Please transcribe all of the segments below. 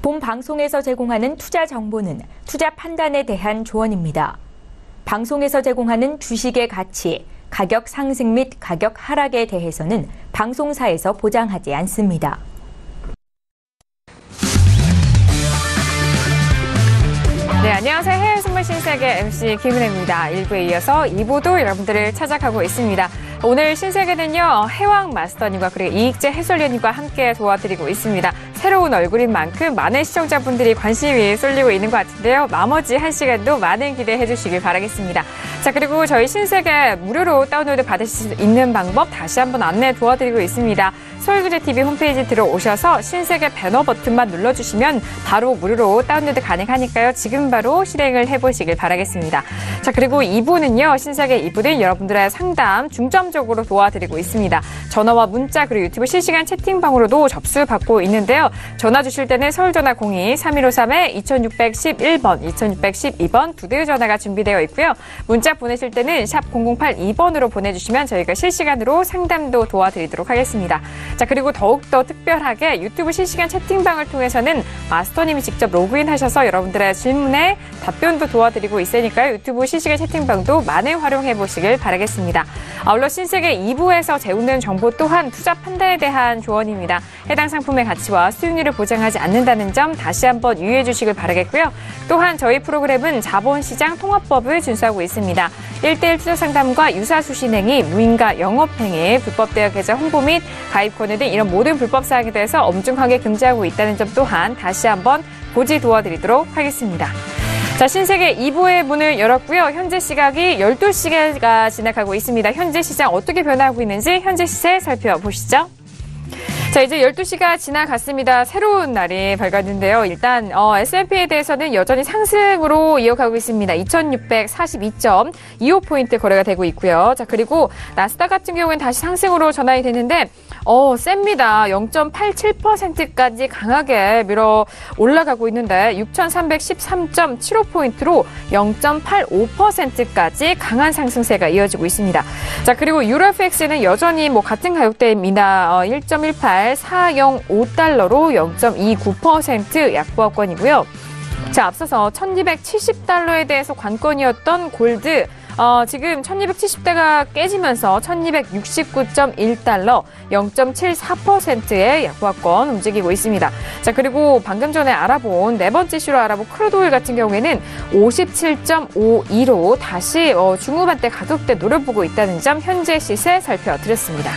본 방송에서 제공하는 투자 정보는 투자 판단에 대한 조언입니다. 방송에서 제공하는 주식의 가치, 가격 상승 및 가격 하락에 대해서는 방송사에서 보장하지 않습니다. 네, 안녕하세요. 해외 선물 신세계 MC 김은혜입니다. 1부에 이어서 2부도 여러분들을 찾아가고 있습니다. 오늘 신세계는요, 해왕 마스터님과 그리고 이익재 해설위원님과 함께 도와드리고 있습니다. 새로운 얼굴인 만큼 많은 시청자분들이 관심이 쏠리고 있는 것 같은데요. 나머지 1시간도 많은 기대해 주시길 바라겠습니다. 자, 그리고 저희 신세계 무료로 다운로드 받으실 수 있는 방법 다시 한번 안내 도와드리고 있습니다. 서울구제TV 홈페이지 들어오셔서 신세계 배너 버튼만 눌러주시면 바로 무료로 다운로드 가능하니까요. 지금 바로 실행을 해보시길 바라겠습니다. 자, 그리고 2부는요. 신세계 2부는 여러분들의 상담 중점적으로 도와드리고 있습니다. 전화와 문자 그리고 유튜브 실시간 채팅방으로도 접수받고 있는데요. 전화 주실 때는 서울전화 02-3153-2611번, 2612번 두 대의 전화가 준비되어 있고요. 문자 보내실 때는 샵 0082번으로 보내주시면 저희가 실시간으로 상담도 도와드리도록 하겠습니다. 자, 그리고 더욱더 특별하게 유튜브 실시간 채팅방을 통해서는 마스터님이 직접 로그인하셔서 여러분들의 질문에 답변도 도와드리고 있으니까요. 유튜브 실시간 채팅방도 많이 활용해 보시길 바라겠습니다. 아울러 신세계 2부에서 재우는 정보 또한 투자 판단에 대한 조언입니다. 해당 상품의 가치와 수익률을 보장하지 않는다는 점 다시 한번 유의해 주시길 바라겠고요. 또한 저희 프로그램은 자본시장 통합법을 준수하고 있습니다. 1:1 투자 상담과 유사수신행위, 무인가 영업행위, 불법 대여 계좌 홍보 및 가입 권유 등 이런 모든 불법 사항에 대해서 엄중하게 금지하고 있다는 점 또한 다시 한번 고지 도와드리도록 하겠습니다. 자, 신세계 2부의 문을 열었고요. 현재 시각이 12시가 지나가고 있습니다. 현재 시장 어떻게 변화하고 있는지 현재 시세 살펴보시죠. 자, 이제 12시가 지나갔습니다. 새로운 날이 밝았는데요. 일단 S&P에 대해서는 여전히 상승으로 이어가고 있습니다. 2642.25포인트 거래가 되고 있고요. 자, 그리고 나스닥 같은 경우는 다시 상승으로 전환이 되는데 셉니다. 0.87%까지 강하게 밀어 올라가고 있는데 6313.75포인트로 0.85%까지 강한 상승세가 이어지고 있습니다. 자, 그리고 유로FX는 여전히 같은 가격대입니다. 1.18 405달러로 0.29% 약보합권이고요. 자, 앞서서 1270달러에 대해서 관건이었던 골드. 지금 1270대가 깨지면서 1269.1달러 0.74%의 약보합권 움직이고 있습니다. 자, 그리고 방금 전에 알아본 네 번째 이슈로 알아본 크루드오일 같은 경우에는 57.52로 다시 중후반대 가격대 노려보고 있다는 점 현재 시세 살펴드렸습니다.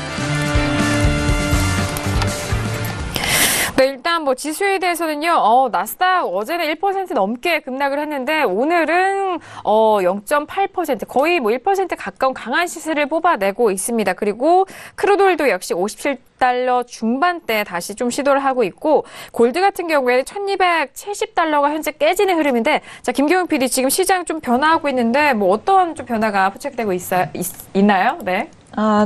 네, 일단 지수에 대해서는요, 나스닥 어제는 1% 넘게 급락을 했는데, 오늘은, 0.8%, 거의 1% 가까운 강한 시세를 뽑아내고 있습니다. 그리고 크루드오일도 역시 57달러 중반대 다시 좀 시도를 하고 있고, 골드 같은 경우에는 1270달러가 현재 깨지는 흐름인데, 자, 김경훈 PD 지금 시장 좀 변화하고 있는데, 어떤 좀 변화가 포착되고 있나요? 네.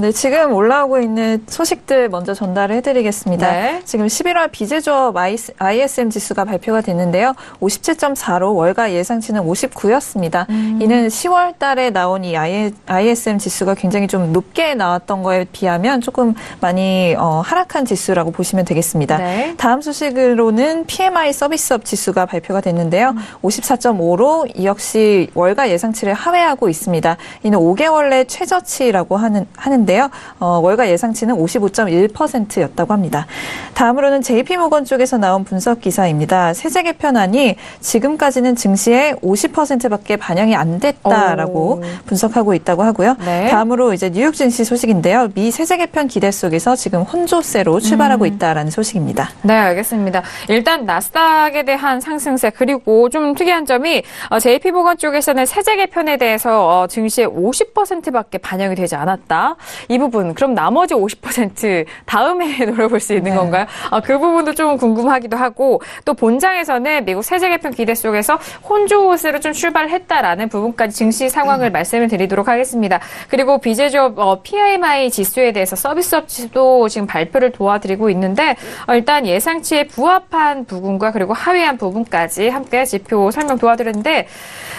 네. 지금 올라오고 있는 소식들 먼저 전달을 해드리겠습니다. 네. 지금 11월 비제조업 ISM 지수가 발표가 됐는데요. 57.4로 월가 예상치는 59였습니다. 이는 10월 달에 나온 이 ISM 지수가 굉장히 좀 높게 나왔던 거에 비하면 조금 많이 하락한 지수라고 보시면 되겠습니다. 네. 다음 소식으로는 PMI 서비스업 지수가 발표가 됐는데요. 54.5로 이 역시 월가 예상치를 하회하고 있습니다. 이는 5개월 내 최저치라고 하는데요. 월가 예상치는 55.1%였다고 합니다. 다음으로는 JP모건 쪽에서 나온 분석 기사입니다. 세제 개편안이 지금까지는 증시에 50%밖에 반영이 안 됐다라고 분석하고 있다고 하고요. 네. 다음으로 이제 뉴욕 증시 소식인데요. 미 세제 개편 기대 속에서 지금 혼조세로 출발하고 있다라는 소식입니다. 네, 알겠습니다. 일단 나스닥에 대한 상승세 그리고 좀 특이한 점이 JP모건 쪽에서는 세제 개편에 대해서 증시에 50%밖에 반영이 되지 않았다. 이 부분 그럼 나머지 50% 다음에 노려볼 수 있는 건가요? 그 부분도 좀 궁금하기도 하고 또 본장에서는 미국 세제 개편 기대 속에서 혼조세로 좀 출발했다라는 부분까지 증시 상황을 말씀을 드리도록 하겠습니다. 그리고 비제조업 PMI 지수에 대해서 서비스업 지수도 지금 발표를 도와드리고 있는데 일단 예상치에 부합한 부분과 그리고 하회한 부분까지 함께 지표 설명 도와드렸는데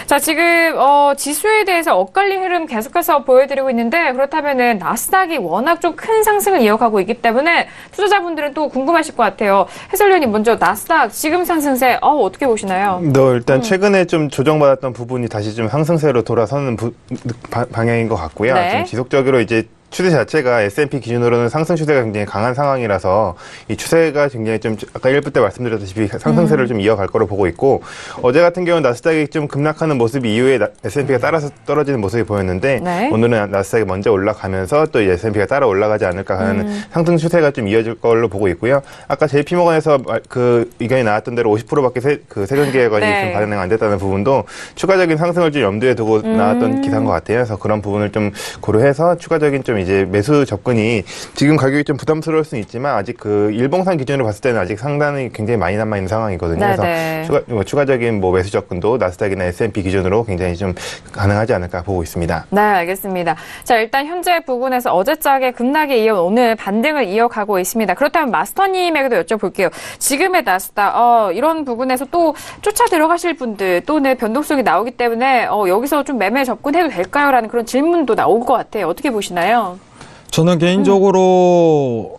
자 지금 지수에 대해서 엇갈린 흐름 계속해서 보여드리고 있는데 그렇다면 경우에는 나스닥이 워낙 좀 큰 상승을 이어가고 있기 때문에 투자자분들은 또 궁금하실 것 같아요. 해설위원님 먼저 나스닥 지금 상승세 어떻게 보시나요? 일단 최근에 좀 조정받았던 부분이 다시 좀 상승세로 돌아서는 방향인 것 같고요. 네. 지금 지속적으로 이제 추세 자체가 S&P 기준으로는 상승 추세가 굉장히 강한 상황이라서 이 추세가 굉장히 좀 아까 1부 때 말씀드렸다시피 상승세를 좀 이어갈 거로 보고 있고 어제 같은 경우는 나스닥이 좀 급락하는 모습 이후에 S&P가 따라서 떨어지는 모습이 보였는데 네. 오늘은 나스닥이 먼저 올라가면서 또 S&P가 따라 올라가지 않을까 하는 상승 추세가 좀 이어질 걸로 보고 있고요. 아까 JP모건에서 그 의견이 나왔던 대로 50%밖에 세금계획안이 네. 좀 반영 안 됐다는 부분도 추가적인 상승을 좀 염두에 두고 나왔던 기사인 것 같아요. 그래서 그런 부분을 좀 고려해서 추가적인 좀 이제 매수 접근이 지금 가격이 좀 부담스러울 수는 있지만 아직 그 일봉상 기준으로 봤을 때는 아직 상단이 굉장히 많이 남아 있는 상황이거든요. 네네. 그래서 추가적인 뭐 매수 접근도 나스닥이나 S&P 기준으로 굉장히 좀 가능하지 않을까 보고 있습니다. 네, 알겠습니다. 자, 일단 현재 부분에서 어제짝에 급락에 이어 오늘 반등을 이어가고 있습니다. 그렇다면 마스터님에게도 여쭤볼게요. 지금의 나스닥 이런 부분에서 또 쫓아 들어가실 분들 또는 변동성이 나오기 때문에 여기서 좀 매매 접근해도 될까요? 라는 그런 질문도 나올 것 같아요. 어떻게 보시나요? 저는 개인적으로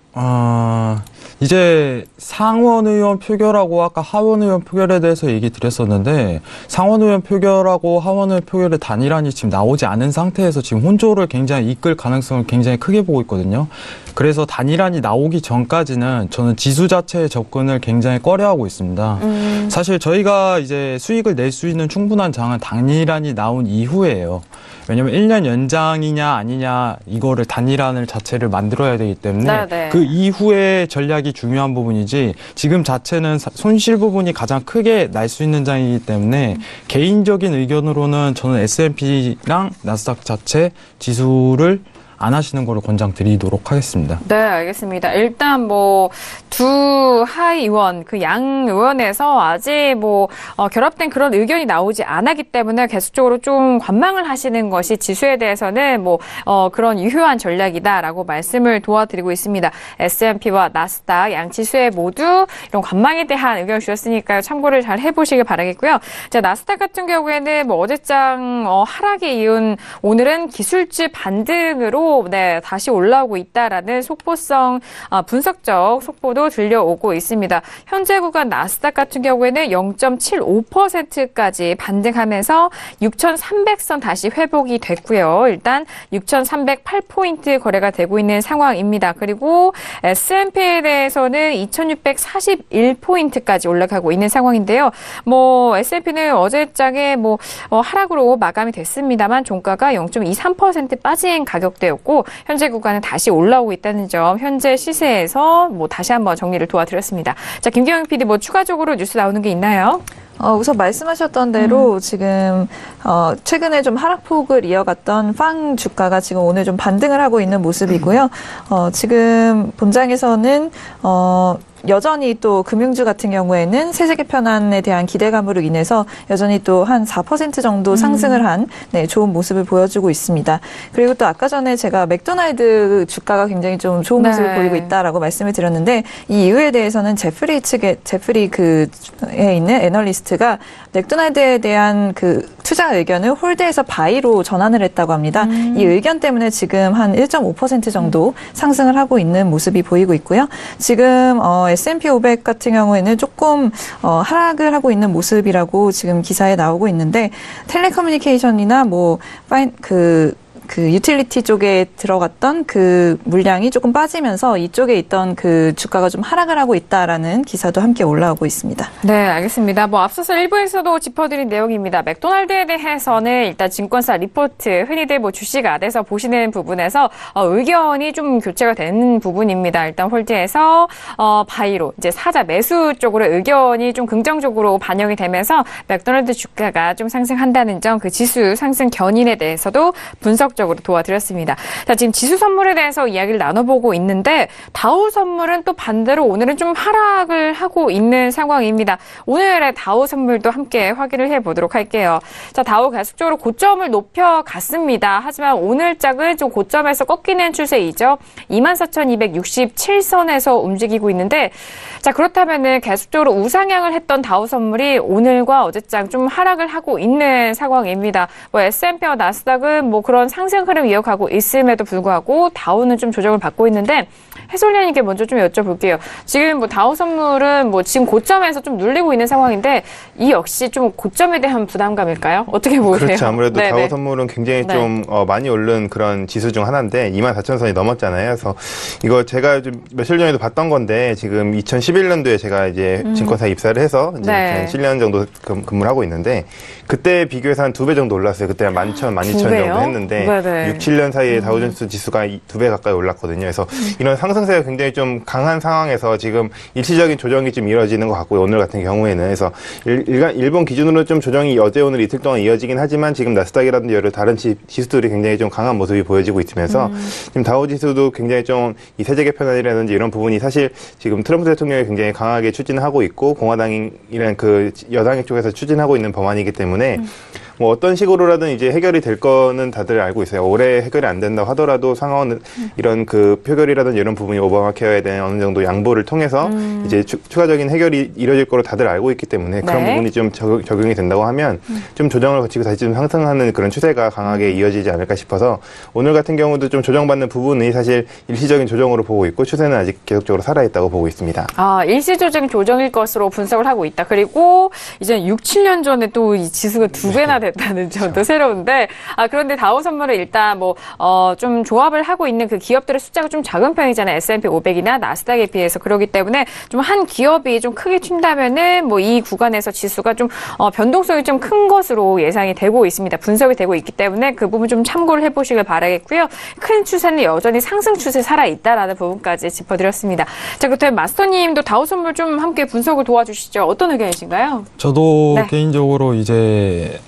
이제 상원 의원 표결하고 아까 하원 의원 표결에 대해서 얘기 드렸었는데 상원 의원 표결하고 하원 의원 표결의 단일안이 지금 나오지 않은 상태에서 지금 혼조를 굉장히 이끌 가능성을 굉장히 크게 보고 있거든요. 그래서 단일안이 나오기 전까지는 저는 지수 자체의 접근을 굉장히 꺼려하고 있습니다. 사실 저희가 이제 수익을 낼 수 있는 충분한 장은 단일안이 나온 이후에요. 왜냐면 1년 연장이냐 아니냐 이거를 단일안을 자체를 만들어야 되기 때문에 네네. 그 이후의 전략이 중요한 부분이지 지금 자체는 손실 부분이 가장 크게 날 수 있는 장이기 때문에 개인적인 의견으로는 저는 S&P랑 나스닥 자체 지수를 안 하시는 거를 권장드리도록 하겠습니다. 네, 알겠습니다. 일단 두 하위 의원, 그 양 의원에서 아직 결합된 그런 의견이 나오지 않았기 때문에 계속적으로 좀 관망을 하시는 것이 지수에 대해서는 그런 유효한 전략이다라고 말씀을 도와드리고 있습니다. S&P와 나스닥 양 지수에 모두 이런 관망에 대한 의견을 주셨으니까요. 참고를 잘 해보시길 바라겠고요. 자, 나스닥 같은 경우에는 어제장 하락에 이은 오늘은 기술주 반등으로 다시 올라오고 있다라는 속보성 분석적 속보도 들려오고 있습니다. 현재 구간 나스닥 같은 경우에는 0.75%까지 반등하면서 6,300선 다시 회복이 됐고요. 일단 6,308포인트 거래가 되고 있는 상황입니다. 그리고 S&P에 대해서는 2,641포인트까지 올라가고 있는 상황인데요. S&P는 어제장에 하락으로 마감이 됐습니다만 종가가 0.23% 빠진 가격대였고 현재 구간은 다시 올라오고 있다는 점 현재 시세에서 다시 한번 정리를 도와드렸습니다. 자, 김경영 PD 추가적으로 뉴스 나오는 게 있나요? 우선 말씀하셨던 대로 지금 최근에 좀 하락폭을 이어갔던 빵 주가가 지금 오늘 좀 반등을 하고 있는 모습이고요. 지금 본장에서는 여전히 또 금융주 같은 경우에는 세제 개편안에 대한 기대감으로 인해서 여전히 또 한 4% 정도 상승을 한 좋은 모습을 보여주고 있습니다. 그리고 또 아까 전에 제가 맥도날드 주가가 굉장히 좀 좋은 모습을 보이고 있다라고 말씀을 드렸는데 이 이유에 대해서는 제프리 그에 있는 애널리스트가 맥도날드에 대한 그 투자 의견을 홀드에서 바이로 전환을 했다고 합니다. 이 의견 때문에 지금 한 1.5% 정도 상승을 하고 있는 모습이 보이고 있고요. 지금 S&P 500 같은 경우에는 조금 하락을 하고 있는 모습이라고 지금 기사에 나오고 있는데 텔레커뮤니케이션이나 그 유틸리티 쪽에 들어갔던 그 물량이 조금 빠지면서 이쪽에 있던 그 주가가 좀 하락을 하고 있다라는 기사도 함께 올라오고 있습니다. 네, 알겠습니다. 앞서서 1부에서도 짚어드린 내용입니다. 맥도날드에 대해서는 일단 증권사 리포트, 흔히들 주식 안에서 보시는 부분에서 의견이 좀 교체가 되는 부분입니다. 일단 홀드에서 바이로 이제 사자 매수 쪽으로 의견이 좀 긍정적으로 반영이 되면서 맥도날드 주가가 좀 상승한다는 점, 그 지수 상승 견인에 대해서도 분석적으로 도와드렸습니다. 자, 지금 지수 선물에 대해서 이야기를 나눠보고 있는데 다우 선물은 또 반대로 오늘은 좀 하락을 하고 있는 상황입니다. 오늘의 다우 선물도 함께 확인을 해보도록 할게요. 자, 다우 계속적으로 고점을 높여갔습니다. 하지만 오늘 짝은 좀 고점에서 꺾이는 추세이죠. 24,267선에서 움직이고 있는데 자, 그렇다면은 계속적으로 우상향을 했던 다우선물이 오늘과 어제장 좀 하락을 하고 있는 상황입니다. 뭐 S&P와 나스닥은 뭐 그런 상승 흐름 이어가고 있음에도 불구하고 다우는 좀 조정을 받고 있는데 해설위원님께 먼저 좀 여쭤볼게요. 지금 뭐 다우선물은 뭐 지금 고점에서 좀 눌리고 있는 상황인데 이 역시 좀 고점에 대한 부담감일까요? 어떻게 보세요? 그렇죠. 아무래도 네네. 다우선물은 굉장히 네. 좀 많이 오른 그런 지수 중 하나인데 24,000선이 넘었잖아요. 그래서 이거 제가 좀 며칠 전에도 봤던 건데 지금 2011년도에 제가 이제 증권사에 입사를 해서 이제 네. 7년 정도 근무를 하고 있는데 그때 비교해서 한 2배 정도 올랐어요. 그때 한 11,000, 12,000 두 배요? 정도 했는데 네네. 6, 7년 사이에 다우존스 지수가 2배 가까이 올랐거든요. 그래서 이런 상승세가 굉장히 좀 강한 상황에서 지금 일시적인 조정이 좀 이루어지는 것 같고요. 오늘 같은 경우에는. 그래서 일본 기준으로 좀 조정이 어제 오늘 이틀 동안 이어지긴 하지만 지금 나스닥이라든지 여러 다른 지수들이 굉장히 좀 강한 모습이 보여지고 있으면서 지금 다우 지수도 굉장히 좀 이 세제 개편안이라든지 이런 부분이 사실 지금 트럼프 대통령이 굉장히 강하게 추진하고 있고 공화당이라는 그 여당 쪽에서 추진하고 있는 법안이기 때문에 뭐 어떤 식으로라든 이제 해결이 될 거는 다들 알고 있어요. 올해 해결이 안 된다고 하더라도 상원 이런 그 표결이라든지 이런 부분이 오바마 케어에 대한 어느 정도 양보를 통해서 이제 추가적인 해결이 이루어질 거로 다들 알고 있기 때문에 그런 네. 부분이 좀 적용이 된다고 하면 좀 조정을 거치고 다시 좀 상승하는 그런 추세가 강하게 이어지지 않을까 싶어서 오늘 같은 경우도 좀 조정받는 부분이 사실 일시적인 조정으로 보고 있고 추세는 아직 계속적으로 살아있다고 보고 있습니다. 아, 일시조정 조정일 것으로 분석을 하고 있다. 그리고 이제 6, 7년 전에 또 이 지수가 2배나 됐다는 점도 새로운데, 그런데 다우선물은 일단 좀 조합을 하고 있는 그 기업들의 숫자가 좀 작은 편이잖아요. S&P 500이나 나스닥에 비해서. 그렇기 때문에 좀 한 기업이 좀 크게 튄다면은 뭐 이 구간에서 지수가 좀 변동성이 좀 큰 것으로 예상이 되고 있습니다. 분석이 되고 있기 때문에 그 부분 좀 참고를 해보시길 바라겠고요. 큰 추세는 여전히 상승 추세 살아있다라는 부분까지 짚어드렸습니다. 자, 그렇다면 마스터님도 다우선물 좀 함께 분석을 도와주시죠. 어떤 의견이신가요? 저도 네. 개인적으로 이제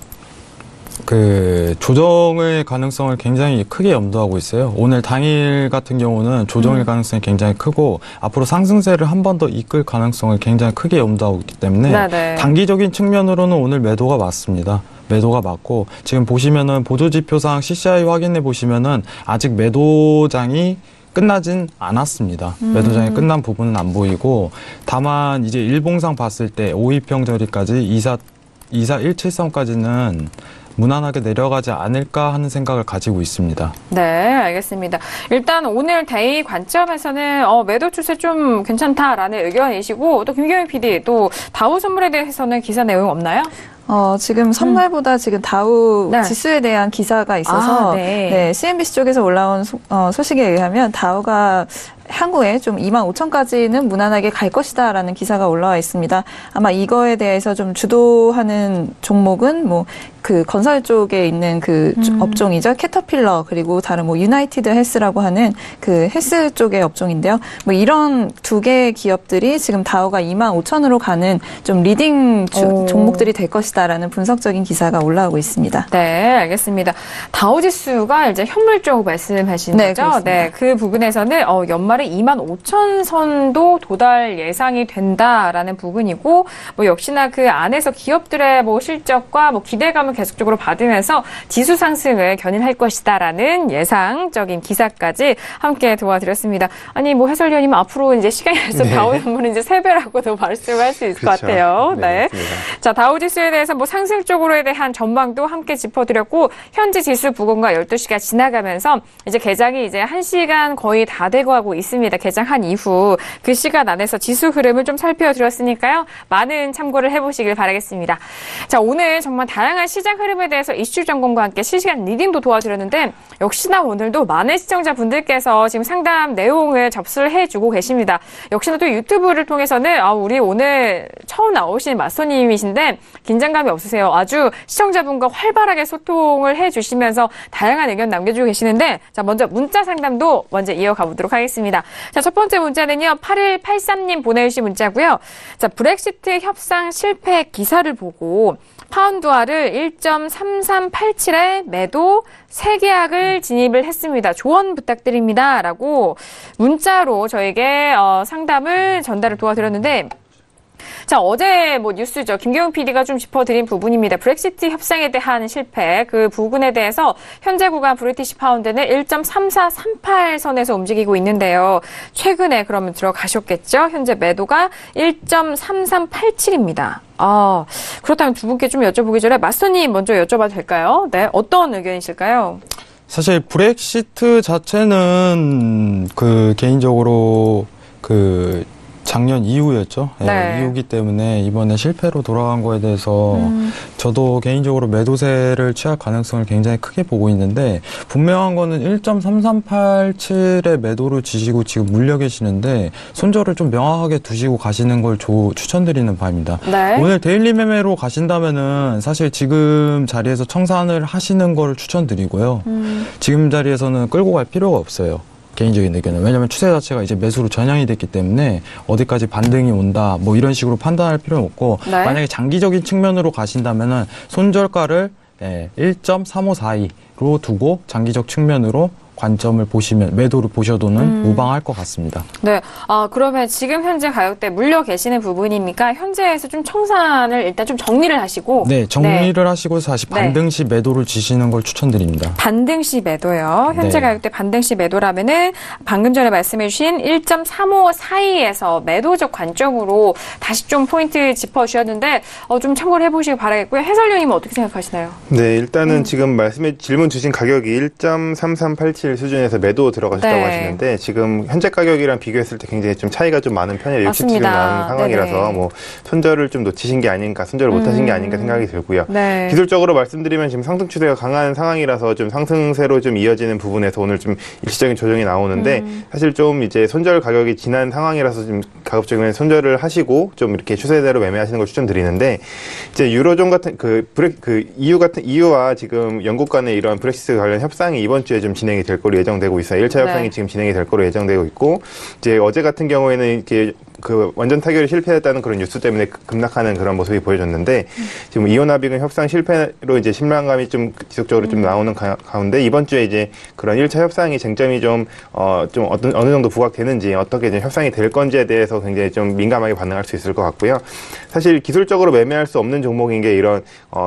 그 조정의 가능성을 굉장히 크게 염두하고 있어요. 오늘 당일 같은 경우는 조정의 가능성이 굉장히 크고 앞으로 상승세를 한 번 더 이끌 가능성을 굉장히 크게 염두하고 있기 때문에 네네. 단기적인 측면으로는 오늘 매도가 맞습니다. 매도가 맞고 지금 보시면은 보조지표상 CCI 확인해 보시면은 아직 매도장이 끝나진 않았습니다. 매도장이 끝난 부분은 안 보이고 다만 이제 일봉상 봤을 때 5위평저리까지 24173까지는 무난하게 내려가지 않을까 하는 생각을 가지고 있습니다. 네, 알겠습니다. 일단 오늘 데이 관점에서는 매도 추세 좀 괜찮다라는 의견이시고 또 김경희 PD 또 다우선물에 대해서는 기사 내용 없나요? 지금 선물보다 지금 다우 네. 지수에 대한 기사가 있어서 네. CNBC 쪽에서 올라온 소식에 의하면 다우가 향후에 좀 25,000까지는 무난하게 갈 것이다라는 기사가 올라와 있습니다. 아마 이거에 대해서 좀 주도하는 종목은 뭐 그 건설 쪽에 있는 그 업종이죠. 캐터필러 그리고 다른 뭐 유나이티드 헬스라고 하는 그 헬스 쪽의 업종인데요. 뭐 이런 두 개의 기업들이 지금 다우가 25,000으로 가는 좀 리딩 종목들이 될 것이다라는 분석적인 기사가 올라오고 있습니다. 네, 알겠습니다. 다우지수가 이제 현물 쪽 말씀하시는 네, 거죠? 그렇습니다. 네, 그 부분에서는 연말에 25,000선도 도달 예상이 된다라는 부분이고, 뭐 역시나 그 안에서 기업들의 뭐 실적과 뭐 기대감을 계속적으로 받으면서 지수 상승을 견인할 것이다라는 예상적인 기사까지 함께 도와드렸습니다. 아니 뭐 해설위원님 앞으로 이제 시간이 갈수록 네. 다우선물은 이제 3배라고도 말씀할 수 있을 것 그렇죠. 같아요. 네, 네. 맞습니다. 자, 다우지수에 대해서 뭐 상승 쪽으로에 대한 전망도 함께 짚어드렸고, 현지 지수 부근과 12시가 지나가면서 이제 개장이 이제 1시간 거의 다 되고 하고 있습니다. 개장한 이후 그 시간 안에서 지수 흐름을 좀 살펴드렸으니까요. 많은 참고를 해보시길 바라겠습니다. 자, 오늘 정말 다양한 시장 흐름에 대해서 이슈 전공과 함께 실시간 리딩도 도와드렸는데 역시나 오늘도 많은 시청자분들께서 지금 상담 내용을 접수를 해주고 계십니다. 역시나 또 유튜브를 통해서는 우리 오늘 처음 나오신 마스터님이신데 긴장감이 없으세요. 아주 시청자분과 활발하게 소통을 해주시면서 다양한 의견 남겨주고 계시는데 자, 먼저 문자 상담도 먼저 이어가 보도록 하겠습니다. 자, 첫 번째 문자는요. 8183님 보내주신 문자고요. 자, 브렉시트 협상 실패 기사를 보고 파운드화를 1.3387에 매도 3계약을 진입을 했습니다. 조언 부탁드립니다. 라고 문자로 저에게 상담을 전달을 도와드렸는데 자, 어제 뭐 뉴스죠. 김경훈 PD가 좀 짚어드린 부분입니다. 브렉시트 협상에 대한 실패, 그 부분에 대해서 현재 구간 브리티시 파운드는 1.3438선에서 움직이고 있는데요. 최근에 그러면 들어가셨겠죠? 현재 매도가 1.3387입니다. 그렇다면 두 분께 좀 여쭤보기 전에 마스터님 먼저 여쭤봐도 될까요? 네, 어떤 의견이실까요? 사실 브렉시트 자체는 개인적으로 작년 이후였죠. 네. 이후기 때문에 이번에 실패로 돌아간 거에 대해서 저도 개인적으로 매도세를 취할 가능성을 굉장히 크게 보고 있는데, 분명한 거는 1.3387의 매도를 지시고 지금 물려 계시는데 손절을 좀 명확하게 두시고 가시는 걸 추천드리는 바입니다. 네. 오늘 데일리 매매로 가신다면은 사실 지금 자리에서 청산을 하시는 걸 추천드리고요. 지금 자리에서는 끌고 갈 필요가 없어요. 개인적인 의견은. 왜냐하면 추세 자체가 이제 매수로 전향이 됐기 때문에 어디까지 반등이 온다 뭐 이런 식으로 판단할 필요는 없고, 네. 만약에 장기적인 측면으로 가신다면은 손절가를 1.3542로 두고 장기적 측면으로 관점을 보시면, 매도를 보셔도는 무방할 것 같습니다. 네. 그러면 지금 현재 가격대 물려 계시는 부분이니까 현재에서 좀 청산을 일단 좀 정리를 하시고. 네, 정리를 하시고 다시 반등 시 매도를 지시는 걸 추천드립니다. 반등 시 매도요. 현재 네. 가격대 반등 시 매도라면은 방금 전에 말씀해 주신 1.3542에서 매도적 관점으로 다시 좀 포인트 짚어 주셨는데 좀 참고를 해보시기 바라겠고요. 해설위원님은 어떻게 생각하시나요? 네, 일단은 지금 질문 주신 가격이 1.3387 수준에서 매도 들어가셨다고 네. 하시는데, 지금 현재 가격이랑 비교했을 때 굉장히 좀 차이가 좀 많은 편이에요. 60 수준 맞습니다. 나는 상황이라서 네네. 뭐 손절을 좀 놓치신 게 아닌가, 손절을 못 하신 게 아닌가 생각이 들고요. 네. 기술적으로 말씀드리면 지금 상승 추세가 강한 상황이라서 좀 상승세로 좀 이어지는 부분에서 오늘 좀 일시적인 조정이 나오는데, 사실 좀 이제 손절 가격이 지난 상황이라서 좀 가급적이면 손절을 하시고 좀 이렇게 추세대로 매매하시는 걸 추천드리는데, 이제 유로존 같은 EU와 지금 영국 간의 이런 브렉시트 관련 협상이 이번 주에 좀 진행이 될 거로 예정되고 있어요. 1차 협상이 네. 지금 진행이 될 거로 예정되고 있고, 이제 어제 같은 경우에는 이렇게 완전 타결이 실패했다는 그런 뉴스 때문에 급락하는 그런 모습이 보여졌는데, 지금 이혼합의금 협상 실패로 이제 실망감이 좀 지속적으로 좀 나오는 가운데, 이번 주에 이제 그런 1차 협상이 쟁점이 어느 정도 부각되는지, 어떻게 이제 협상이 될 건지에 대해서 굉장히 좀 민감하게 반응할 수 있을 것 같고요. 사실 기술적으로 매매할 수 없는 종목인 게 이런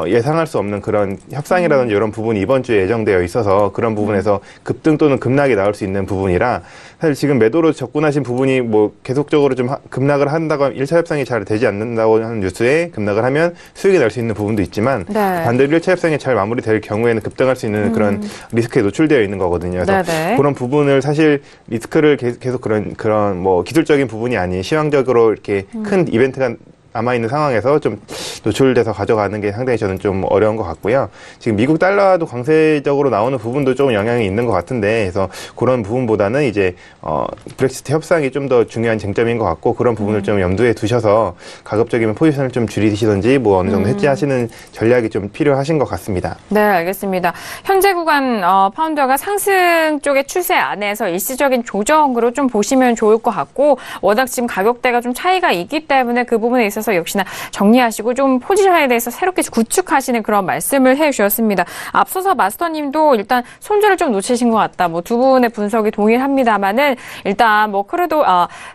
예상할 수 없는 그런 협상이라든지 이런 부분이 이번 주에 예정되어 있어서 그런 부분에서 급등 또는 급락이 나올 수 있는 부분이라, 사실 지금 매도로 접근하신 부분이 뭐 계속적으로 좀 급락을 한다고 하면 1차 협상이 잘 되지 않는다고 하는 뉴스에 급락을 하면 수익이 날 수 있는 부분도 있지만, 네. 반대로 1차 협상이 잘 마무리될 경우에는 급등할 수 있는 그런 리스크에 노출되어 있는 거거든요. 그래서 네네. 그런 부분을 사실 리스크를 계속 그런 뭐 기술적인 부분이 아닌 시황적으로 이렇게 큰 이벤트가 남아있는 상황에서 좀 노출돼서 가져가는 게 상당히 저는 좀 어려운 것 같고요. 지금 미국 달러도 강세적으로 나오는 부분도 좀 영향이 있는 것 같은데, 그래서 그런 부분보다는 이제 브렉시트 협상이 좀 더 중요한 쟁점인 것 같고, 그런 부분을 좀 염두에 두셔서 가급적이면 포지션을 좀 줄이시든지 뭐 어느 정도 해지하시는 전략이 좀 필요하신 것 같습니다. 네, 알겠습니다. 현재 구간 파운드가 상승 쪽의 추세 안에서 일시적인 조정으로 좀 보시면 좋을 것 같고, 워낙 지금 가격대가 좀 차이가 있기 때문에 그 부분에 있어서 역시나 정리하시고 좀 포지션에 대해서 새롭게 구축하시는 그런 말씀을 해주셨습니다. 앞서서 마스터님도 일단 손절을 좀 놓치신 것 같다. 뭐 두 분의 분석이 동일합니다만은, 일단 뭐 그래도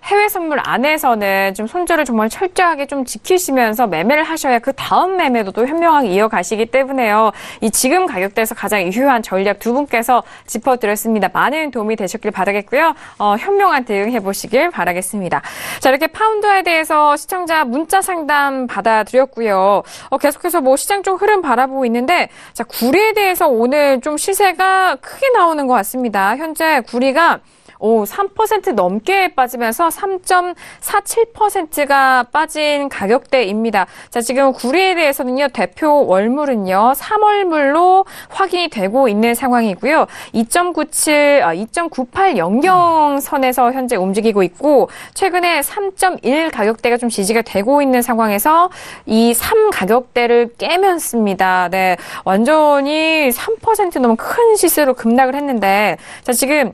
해외 선물 안에서는 좀 손절을 정말 철저하게 좀 지키시면서 매매를 하셔야 그 다음 매매도 또 현명하게 이어가시기 때문에요. 이 지금 가격대에서 가장 유효한 전략 두 분께서 짚어드렸습니다. 많은 도움이 되셨길 바라겠고요. 현명한 대응해 보시길 바라겠습니다. 자, 이렇게 파운드에 대해서 시청자 문자 상담 받아드렸고요. 계속해서 뭐 시장 쪽 흐름 바라보고 있는데, 자, 구리에 대해서 오늘 좀 시세가 크게 나오는 것 같습니다. 현재 구리가 3% 넘게 빠지면서 3.47%가 빠진 가격대입니다. 자, 지금 구리에 대해서는요, 대표 월물은요, 3월물로 확인이 되고 있는 상황이고요. 2.9800 선에서 현재 움직이고 있고, 최근에 3.1 가격대가 좀 지지가 되고 있는 상황에서 이 3 가격대를 깨면습니다. 네, 완전히 3% 넘은 큰 시세로 급락을 했는데, 자, 지금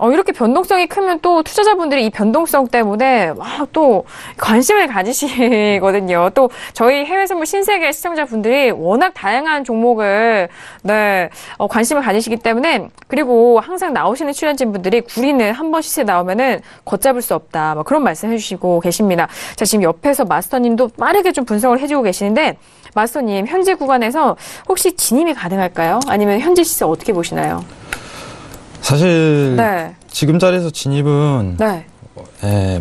이렇게 변동성이 크면 또 투자자분들이 이 변동성 때문에 또 관심을 가지시거든요. 또 저희 해외선물 신세계 시청자분들이 워낙 다양한 종목을 관심을 가지시기 때문에, 그리고 항상 나오시는 출연진분들이 구리는 한 번 시세 나오면은 걷잡을 수 없다, 그런 말씀 해주시고 계십니다. 자, 지금 옆에서 마스터님도 빠르게 좀 분석을 해주고 계시는데, 마스터님, 현재 구간에서 혹시 진입이 가능할까요? 아니면 현재 시세 어떻게 보시나요? 사실 지금 자리에서 진입은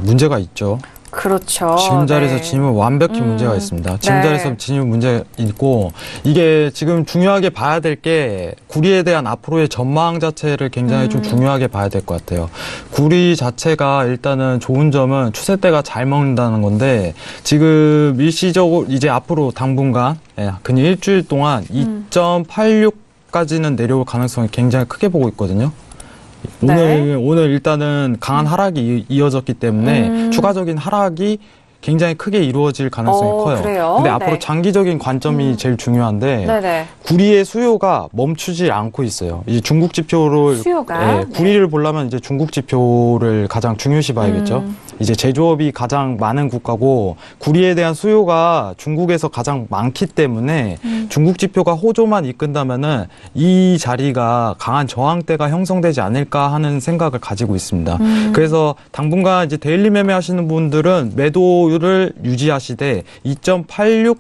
문제가 있죠. 그렇죠. 지금 자리에서 진입은 완벽히 문제가 있습니다. 지금 자리에서 진입은 문제가 있고, 이게 지금 중요하게 봐야 될 게 구리에 대한 앞으로의 전망 자체를 굉장히 좀 중요하게 봐야 될 것 같아요. 구리 자체가 일단은 좋은 점은 추세대가 잘 먹는다는 건데, 지금 일시적으로 이제 앞으로 당분간 그냥 일주일 동안 2.86까지는 내려올 가능성이 굉장히 크게 보고 있거든요. 오늘 일단은 강한 하락이 이어졌기 때문에 추가적인 하락이 굉장히 크게 이루어질 가능성이 커요. 그래요? 근데 앞으로 장기적인 관점이 제일 중요한데, 구리의 수요가 멈추지 않고 있어요. 이제 중국 지표를 구리를 보려면 이제 중국 지표를 가장 중요시 봐야겠죠. 이제 제조업이 가장 많은 국가고 구리에 대한 수요가 중국에서 가장 많기 때문에 중국 지표가 호조만 이끈다면은 이 자리가 강한 저항대가 형성되지 않을까 하는 생각을 가지고 있습니다. 그래서 당분간 이제 데일리 매매 하시는 분들은 매도를 유지하시되 2.86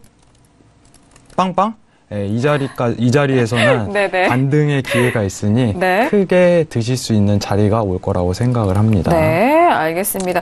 빵빵? 이 자리에서는 반등의 기회가 있으니 크게 드실 수 있는 자리가 올 거라고 생각을 합니다. 네, 알겠습니다.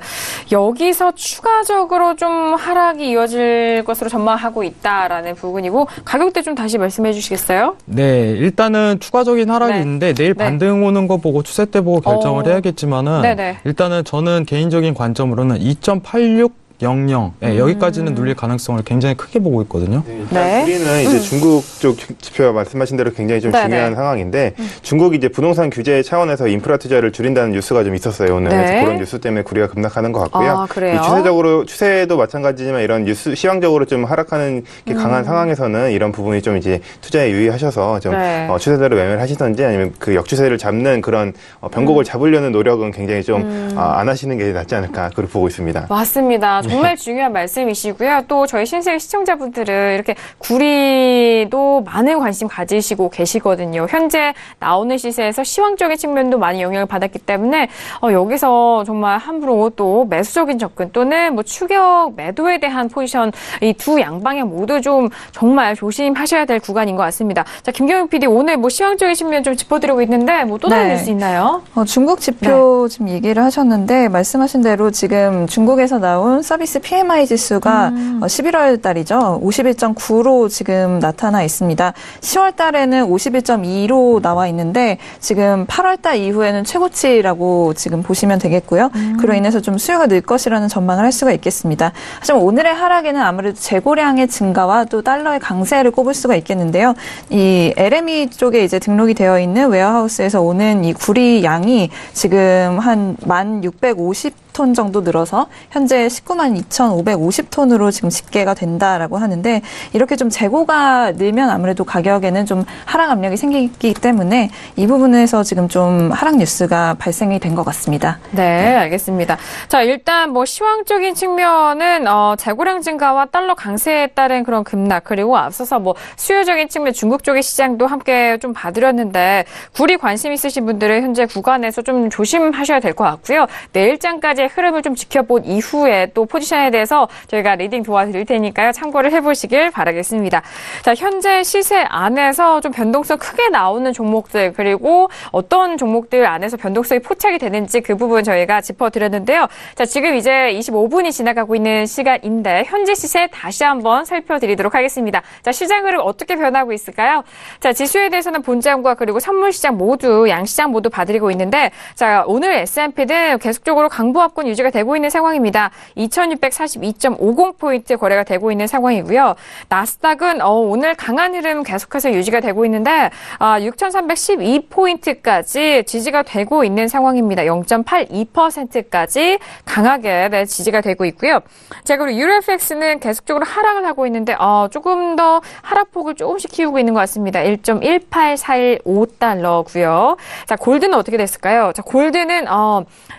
여기서 추가적으로 좀 하락이 이어질 것으로 전망하고 있다라는 부분이고, 가격대 좀 다시 말씀해 주시겠어요? 네, 일단은 추가적인 하락이 있는데 내일 반등 오는 거 보고 추세대 보고 결정을 해야겠지만은 일단은 저는 개인적인 관점으로는 2.86 00. 여기까지는 눌릴 가능성을 굉장히 크게 보고 있거든요. 우리는 이제 중국 쪽 지표 말씀하신 대로 굉장히 좀 중요한 상황인데, 중국이 이제 부동산 규제 차원에서 인프라 투자를 줄인다는 뉴스가 좀 있었어요, 오늘. 그래서 그런 뉴스 때문에 구리가 급락하는 것 같고요. 추세도 마찬가지지만 이런 뉴스, 시황적으로 좀 하락하는 게 강한 상황에서는 이런 부분이 좀 이제 투자에 유의하셔서 좀 추세대로 매매를 하시던지, 아니면 그 역추세를 잡는 그런 변곡을 잡으려는 노력은 굉장히 좀 안 하시는 게 낫지 않을까, 그렇게 보고 있습니다. 맞습니다. 정말 중요한 말씀이시고요. 또 저희 신세계 시청자분들은 이렇게 구리도 많은 관심 가지시고 계시거든요. 현재 나오는 시세에서 시황적인 측면도 많이 영향을 받았기 때문에 여기서 정말 함부로 또 매수적인 접근 또는 추격 매도에 대한 포지션, 이 두 양방향 모두 좀 정말 조심하셔야 될 구간인 것 같습니다. 자, 김경영 PD, 오늘 시황적인 측면 좀 짚어드리고 있는데 또 다른 뉴스 있나요? 중국 지표 지금 얘기를 하셨는데, 말씀하신 대로 지금 중국에서 나온 서비스 PMI 지수가 11월 달이죠. 51.9로 지금 나타나 있습니다. 10월 달에는 51.2로 나와 있는데, 지금 8월 달 이후에는 최고치라고 지금 보시면 되겠고요. 그로 인해서 좀 수요가 늘 것이라는 전망을 할 수가 있겠습니다. 하지만 오늘의 하락에는 아무래도 재고량의 증가와 또 달러의 강세를 꼽을 수가 있겠는데요. 이 LME 쪽에 이제 등록이 되어 있는 웨어하우스에서 오는 이 구리 양이 지금 한 1,650톤 정도 늘어서 현재 192,550톤으로 지금 집계가 된다라고 하는데, 이렇게 좀 재고가 늘면 아무래도 가격에는 좀 하락 압력이 생기기 때문에 이 부분에서 지금 좀 하락 뉴스가 발생이 된 것 같습니다. 네, 알겠습니다. 자, 일단 시황적인 측면은 재고량 증가와 달러 강세에 따른 그런 급락, 그리고 앞서서 수요적인 측면 중국 쪽의 시장도 함께 좀 봐드렸는데, 구리 관심 있으신 분들은 현재 구간에서 좀 조심하셔야 될 것 같고요. 내일장까지의 흐름을 좀 지켜본 이후에 또 포지션에 대해서 저희가 리딩 도와드릴 테니까요. 참고를 해보시길 바라겠습니다. 자, 현재 시세 안에서 좀 변동성 크게 나오는 종목들, 그리고 어떤 종목들 안에서 변동성이 포착이 되는지 그 부분 저희가 짚어드렸는데요. 자, 지금 이제 25분이 지나가고 있는 시간인데 현재 시세 다시 한번 살펴드리도록 하겠습니다. 자, 시장 흐름 어떻게 변하고 있을까요? 자, 지수에 대해서는 본장과 그리고 선물 시장 모두, 양시장 모두 봐드리고 있는데, 자, 오늘 S&P는 계속적으로 강보합 강보합권 유지가 되고 있는 상황입니다. 2642.50포인트 거래가 되고 있는 상황이고요. 나스닥은 오늘 강한 흐름 계속해서 유지가 되고 있는데 6312포인트까지 지지가 되고 있는 상황입니다. 0.82%까지 강하게 지지가 되고 있고요. 자, 그리고 유로FX는 계속적으로 하락을 하고 있는데 조금 더 하락폭을 조금씩 키우고 있는 것 같습니다. 1.18415달러고요. 자, 골드는 어떻게 됐을까요? 자, 골드는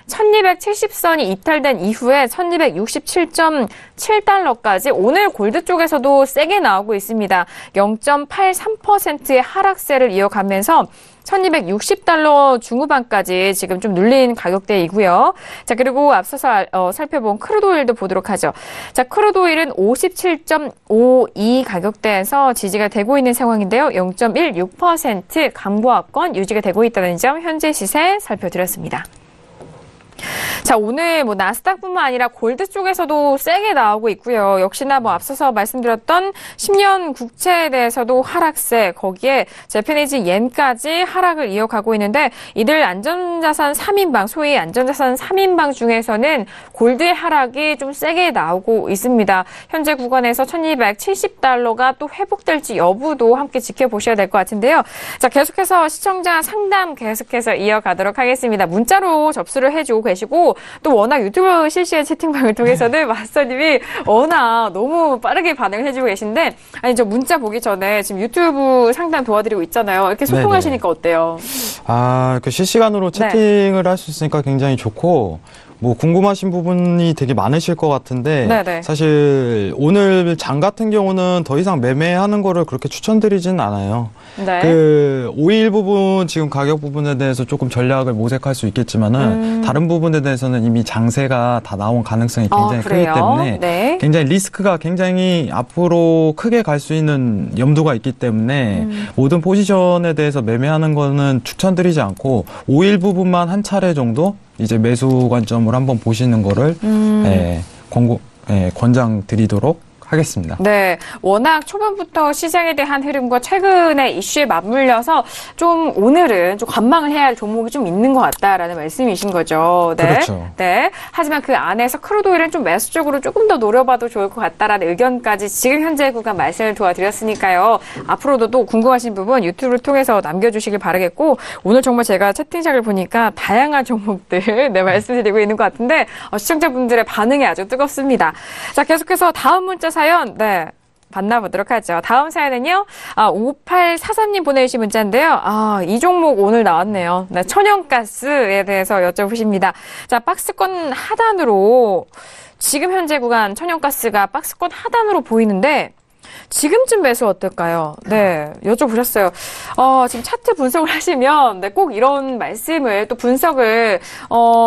1270선이 이탈된 이후에 1267.7달러까지 오늘 골드 쪽에서도 세게 나오고 있습니다. 0.83%의 하락세를 이어가면서 1260달러 중후반까지 지금 좀 눌린 가격대이고요. 자, 그리고 앞서서 살펴본 크루드오일도 보도록 하죠. 자, 크루드오일은 57.52 가격대에서 지지가 되고 있는 상황인데요. 0.16% 강보합권 유지가 되고 있다는 점 현재 시세 살펴드렸습니다. 자, 오늘 나스닥뿐만 아니라 골드 쪽에서도 세게 나오고 있고요. 역시나 앞서서 말씀드렸던 10년 국채에 대해서도 하락세, 거기에 재패니즈 옌까지 하락을 이어가고 있는데 이들 안전자산 3인방, 소위 안전자산 3인방 중에서는 골드의 하락이 좀 세게 나오고 있습니다. 현재 구간에서 1270달러가 또 회복될지 여부도 함께 지켜보셔야 될 것 같은데요. 자, 계속해서 시청자 상담 계속해서 이어가도록 하겠습니다. 문자로 접수를 해주고 계시고 또 워낙 유튜브 실시간 채팅방을 통해서는 마스터님이 워낙 너무 빠르게 반응을 해주고 계신데 저 문자 보기 전에 지금 유튜브 상담 도와드리고 있잖아요. 이렇게 소통하시니까 어때요? 실시간으로 채팅을 할 수 있으니까 굉장히 좋고 궁금하신 부분이 되게 많으실 것 같은데 네네. 사실 오늘 장 같은 경우는 더 이상 매매하는 거를 그렇게 추천드리지는 않아요. 네. 그 오일 부분 지금 가격 부분에 대해서 조금 전략을 모색할 수 있겠지만은 다른 부분에 대해서는 이미 장세가 다 나온 가능성이 굉장히 크기 때문에 네. 굉장히 리스크가 굉장히 앞으로 크게 갈 수 있는 염두가 있기 때문에 모든 포지션에 대해서 매매하는 거는 추천드리지 않고 오일 부분만 한 차례 정도 이제 매수 관점을 한번 보시는 거를 권장드리도록 하겠습니다. 네, 워낙 초반부터 시장에 대한 흐름과 최근의 이슈에 맞물려서 좀 오늘은 좀 관망을 해야 할 종목이 좀 있는 것 같다라는 말씀이신 거죠. 네. 그렇죠. 네. 하지만 그 안에서 크루드오일은 좀 매수 쪽으로 조금 더 노려봐도 좋을 것 같다라는 의견까지 지금 현재 구간 말씀을 도와드렸으니까요. 앞으로도 또 궁금하신 부분 유튜브를 통해서 남겨주시길 바라겠고 오늘 정말 제가 채팅창을 보니까 다양한 종목들 말씀드리고 있는 것 같은데 시청자분들의 반응이 아주 뜨겁습니다. 자, 계속해서 다음 문자 사연, 만나보도록 하죠. 다음 사연은요, 5843님 보내주신 문자인데요. 이 종목 오늘 나왔네요. 네, 천연가스에 대해서 여쭤보십니다. 자, 박스권 하단으로, 지금 현재 구간 천연가스가 박스권 하단으로 보이는데, 지금쯤 매수 어떨까요? 네, 여쭤보셨어요. 지금 차트 분석을 하시면, 꼭 이런 말씀을 또 분석을,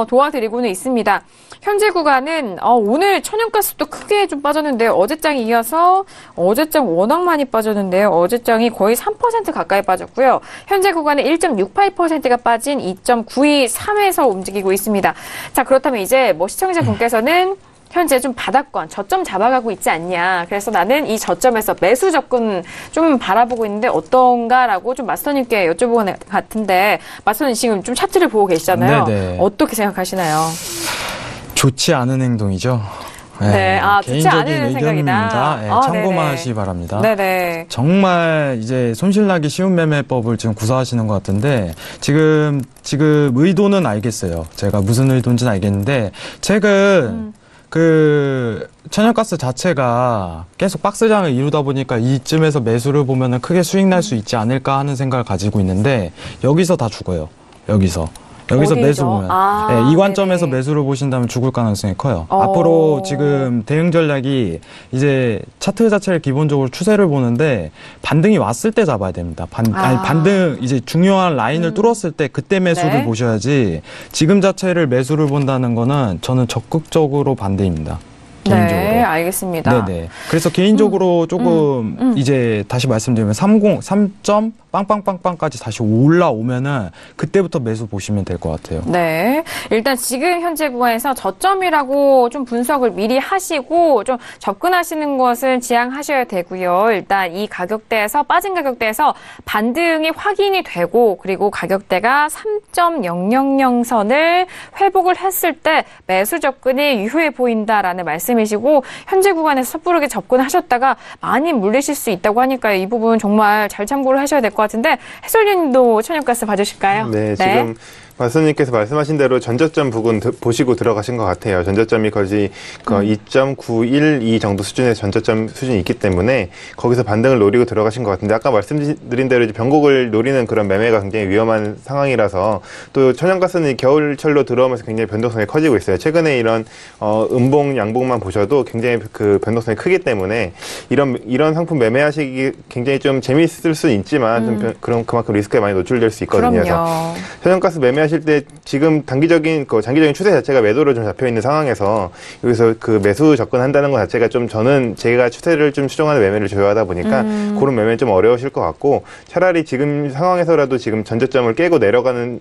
도와드리고는 있습니다. 현재 구간은 오늘 천연가스도 크게 좀 빠졌는데요. 어제장에 이어서 어제장 워낙 많이 빠졌는데요. 어제장이 거의 3% 가까이 빠졌고요. 현재 구간은 1.68%가 빠진 2.923에서 움직이고 있습니다. 자, 그렇다면 이제 시청자분께서는 현재 좀 바닥권, 저점 잡아가고 있지 않냐. 그래서 나는 이 저점에서 매수 접근 좀 바라보고 있는데 어떤가라고 좀 마스터님께 여쭤보는 것 같은데 마스터님 지금 좀 차트를 보고 계시잖아요. 네네. 어떻게 생각하시나요? 좋지 않은 행동이죠. 네, 좋지 않은 개인적인 생각이다. 의견입니다. 참고만 하시기 바랍니다. 네네. 정말 이제 손실나기 쉬운 매매법을 지금 구사하시는 것 같은데 지금 의도는 알겠어요. 제가 무슨 의도인지는 알겠는데 최근 천연가스 자체가 계속 박스장을 이루다 보니까 이쯤에서 매수를 보면은 크게 수익 날 수 있지 않을까 하는 생각을 가지고 있는데 여기서 다 죽어요. 여기서 매수 보면. 이 관점에서 네네. 매수를 보신다면 죽을 가능성이 커요. 앞으로 지금 대응 전략이 이제 차트 자체를 기본적으로 추세를 보는데 반등이 왔을 때 잡아야 됩니다. 반등 이제 중요한 라인을 뚫었을 때 그때 매수를 보셔야지 지금 자체를 매수를 본다는 거는 저는 적극적으로 반대입니다. 개인적으로. 네, 알겠습니다. 네네. 그래서 개인적으로 조금 이제 다시 말씀드리면 3점 빵빵빵빵까지 다시 올라오면은 그때부터 매수 보시면 될 것 같아요. 네. 일단 지금 현재 구간에서 저점이라고 좀 분석을 미리 하시고 좀 접근하시는 것은 지양하셔야 되고요. 일단 이 가격대에서 빠진 가격대에서 반등이 확인이 되고 그리고 가격대가 3.000선을 회복을 했을 때 매수 접근이 유효해 보인다라는 말씀이시고 현재 구간에서 섣부르게 접근하셨다가 많이 물리실 수 있다고 하니까 이 부분 정말 잘 참고를 하셔야 될 것 같은데 해설위원님도 천연가스 봐주실까요? 네, 지금 말씀님께서 말씀하신 대로 전저점 부분 보시고 들어가신 것 같아요. 전저점이 거의 2.912 정도 수준의 전저점 수준이 있기 때문에 거기서 반등을 노리고 들어가신 것 같은데 아까 말씀드린 대로 이제 변곡을 노리는 그런 매매가 굉장히 위험한 상황이라서 또 천연가스는 겨울철로 들어오면서 굉장히 변동성이 커지고 있어요. 최근에 이런 음봉, 양봉만 보셔도 굉장히 그 변동성이 크기 때문에 이런 상품 매매하시기 굉장히 좀 재미있을 수는 있지만 좀 그만큼 리스크에 많이 노출될 수 있거든요. 그럼요. 그래서 천연가스 매매하실 때 지금 장기적인 추세 자체가 매도로 좀 잡혀 있는 상황에서 여기서 그 매수 접근한다는 것 자체가 좀 저는 제가 추세를 좀 추종하는 매매를 좋아하다 보니까 그런 매매는 좀 어려우실 것 같고 차라리 지금 상황에서라도 지금 전저점을 깨고 내려가는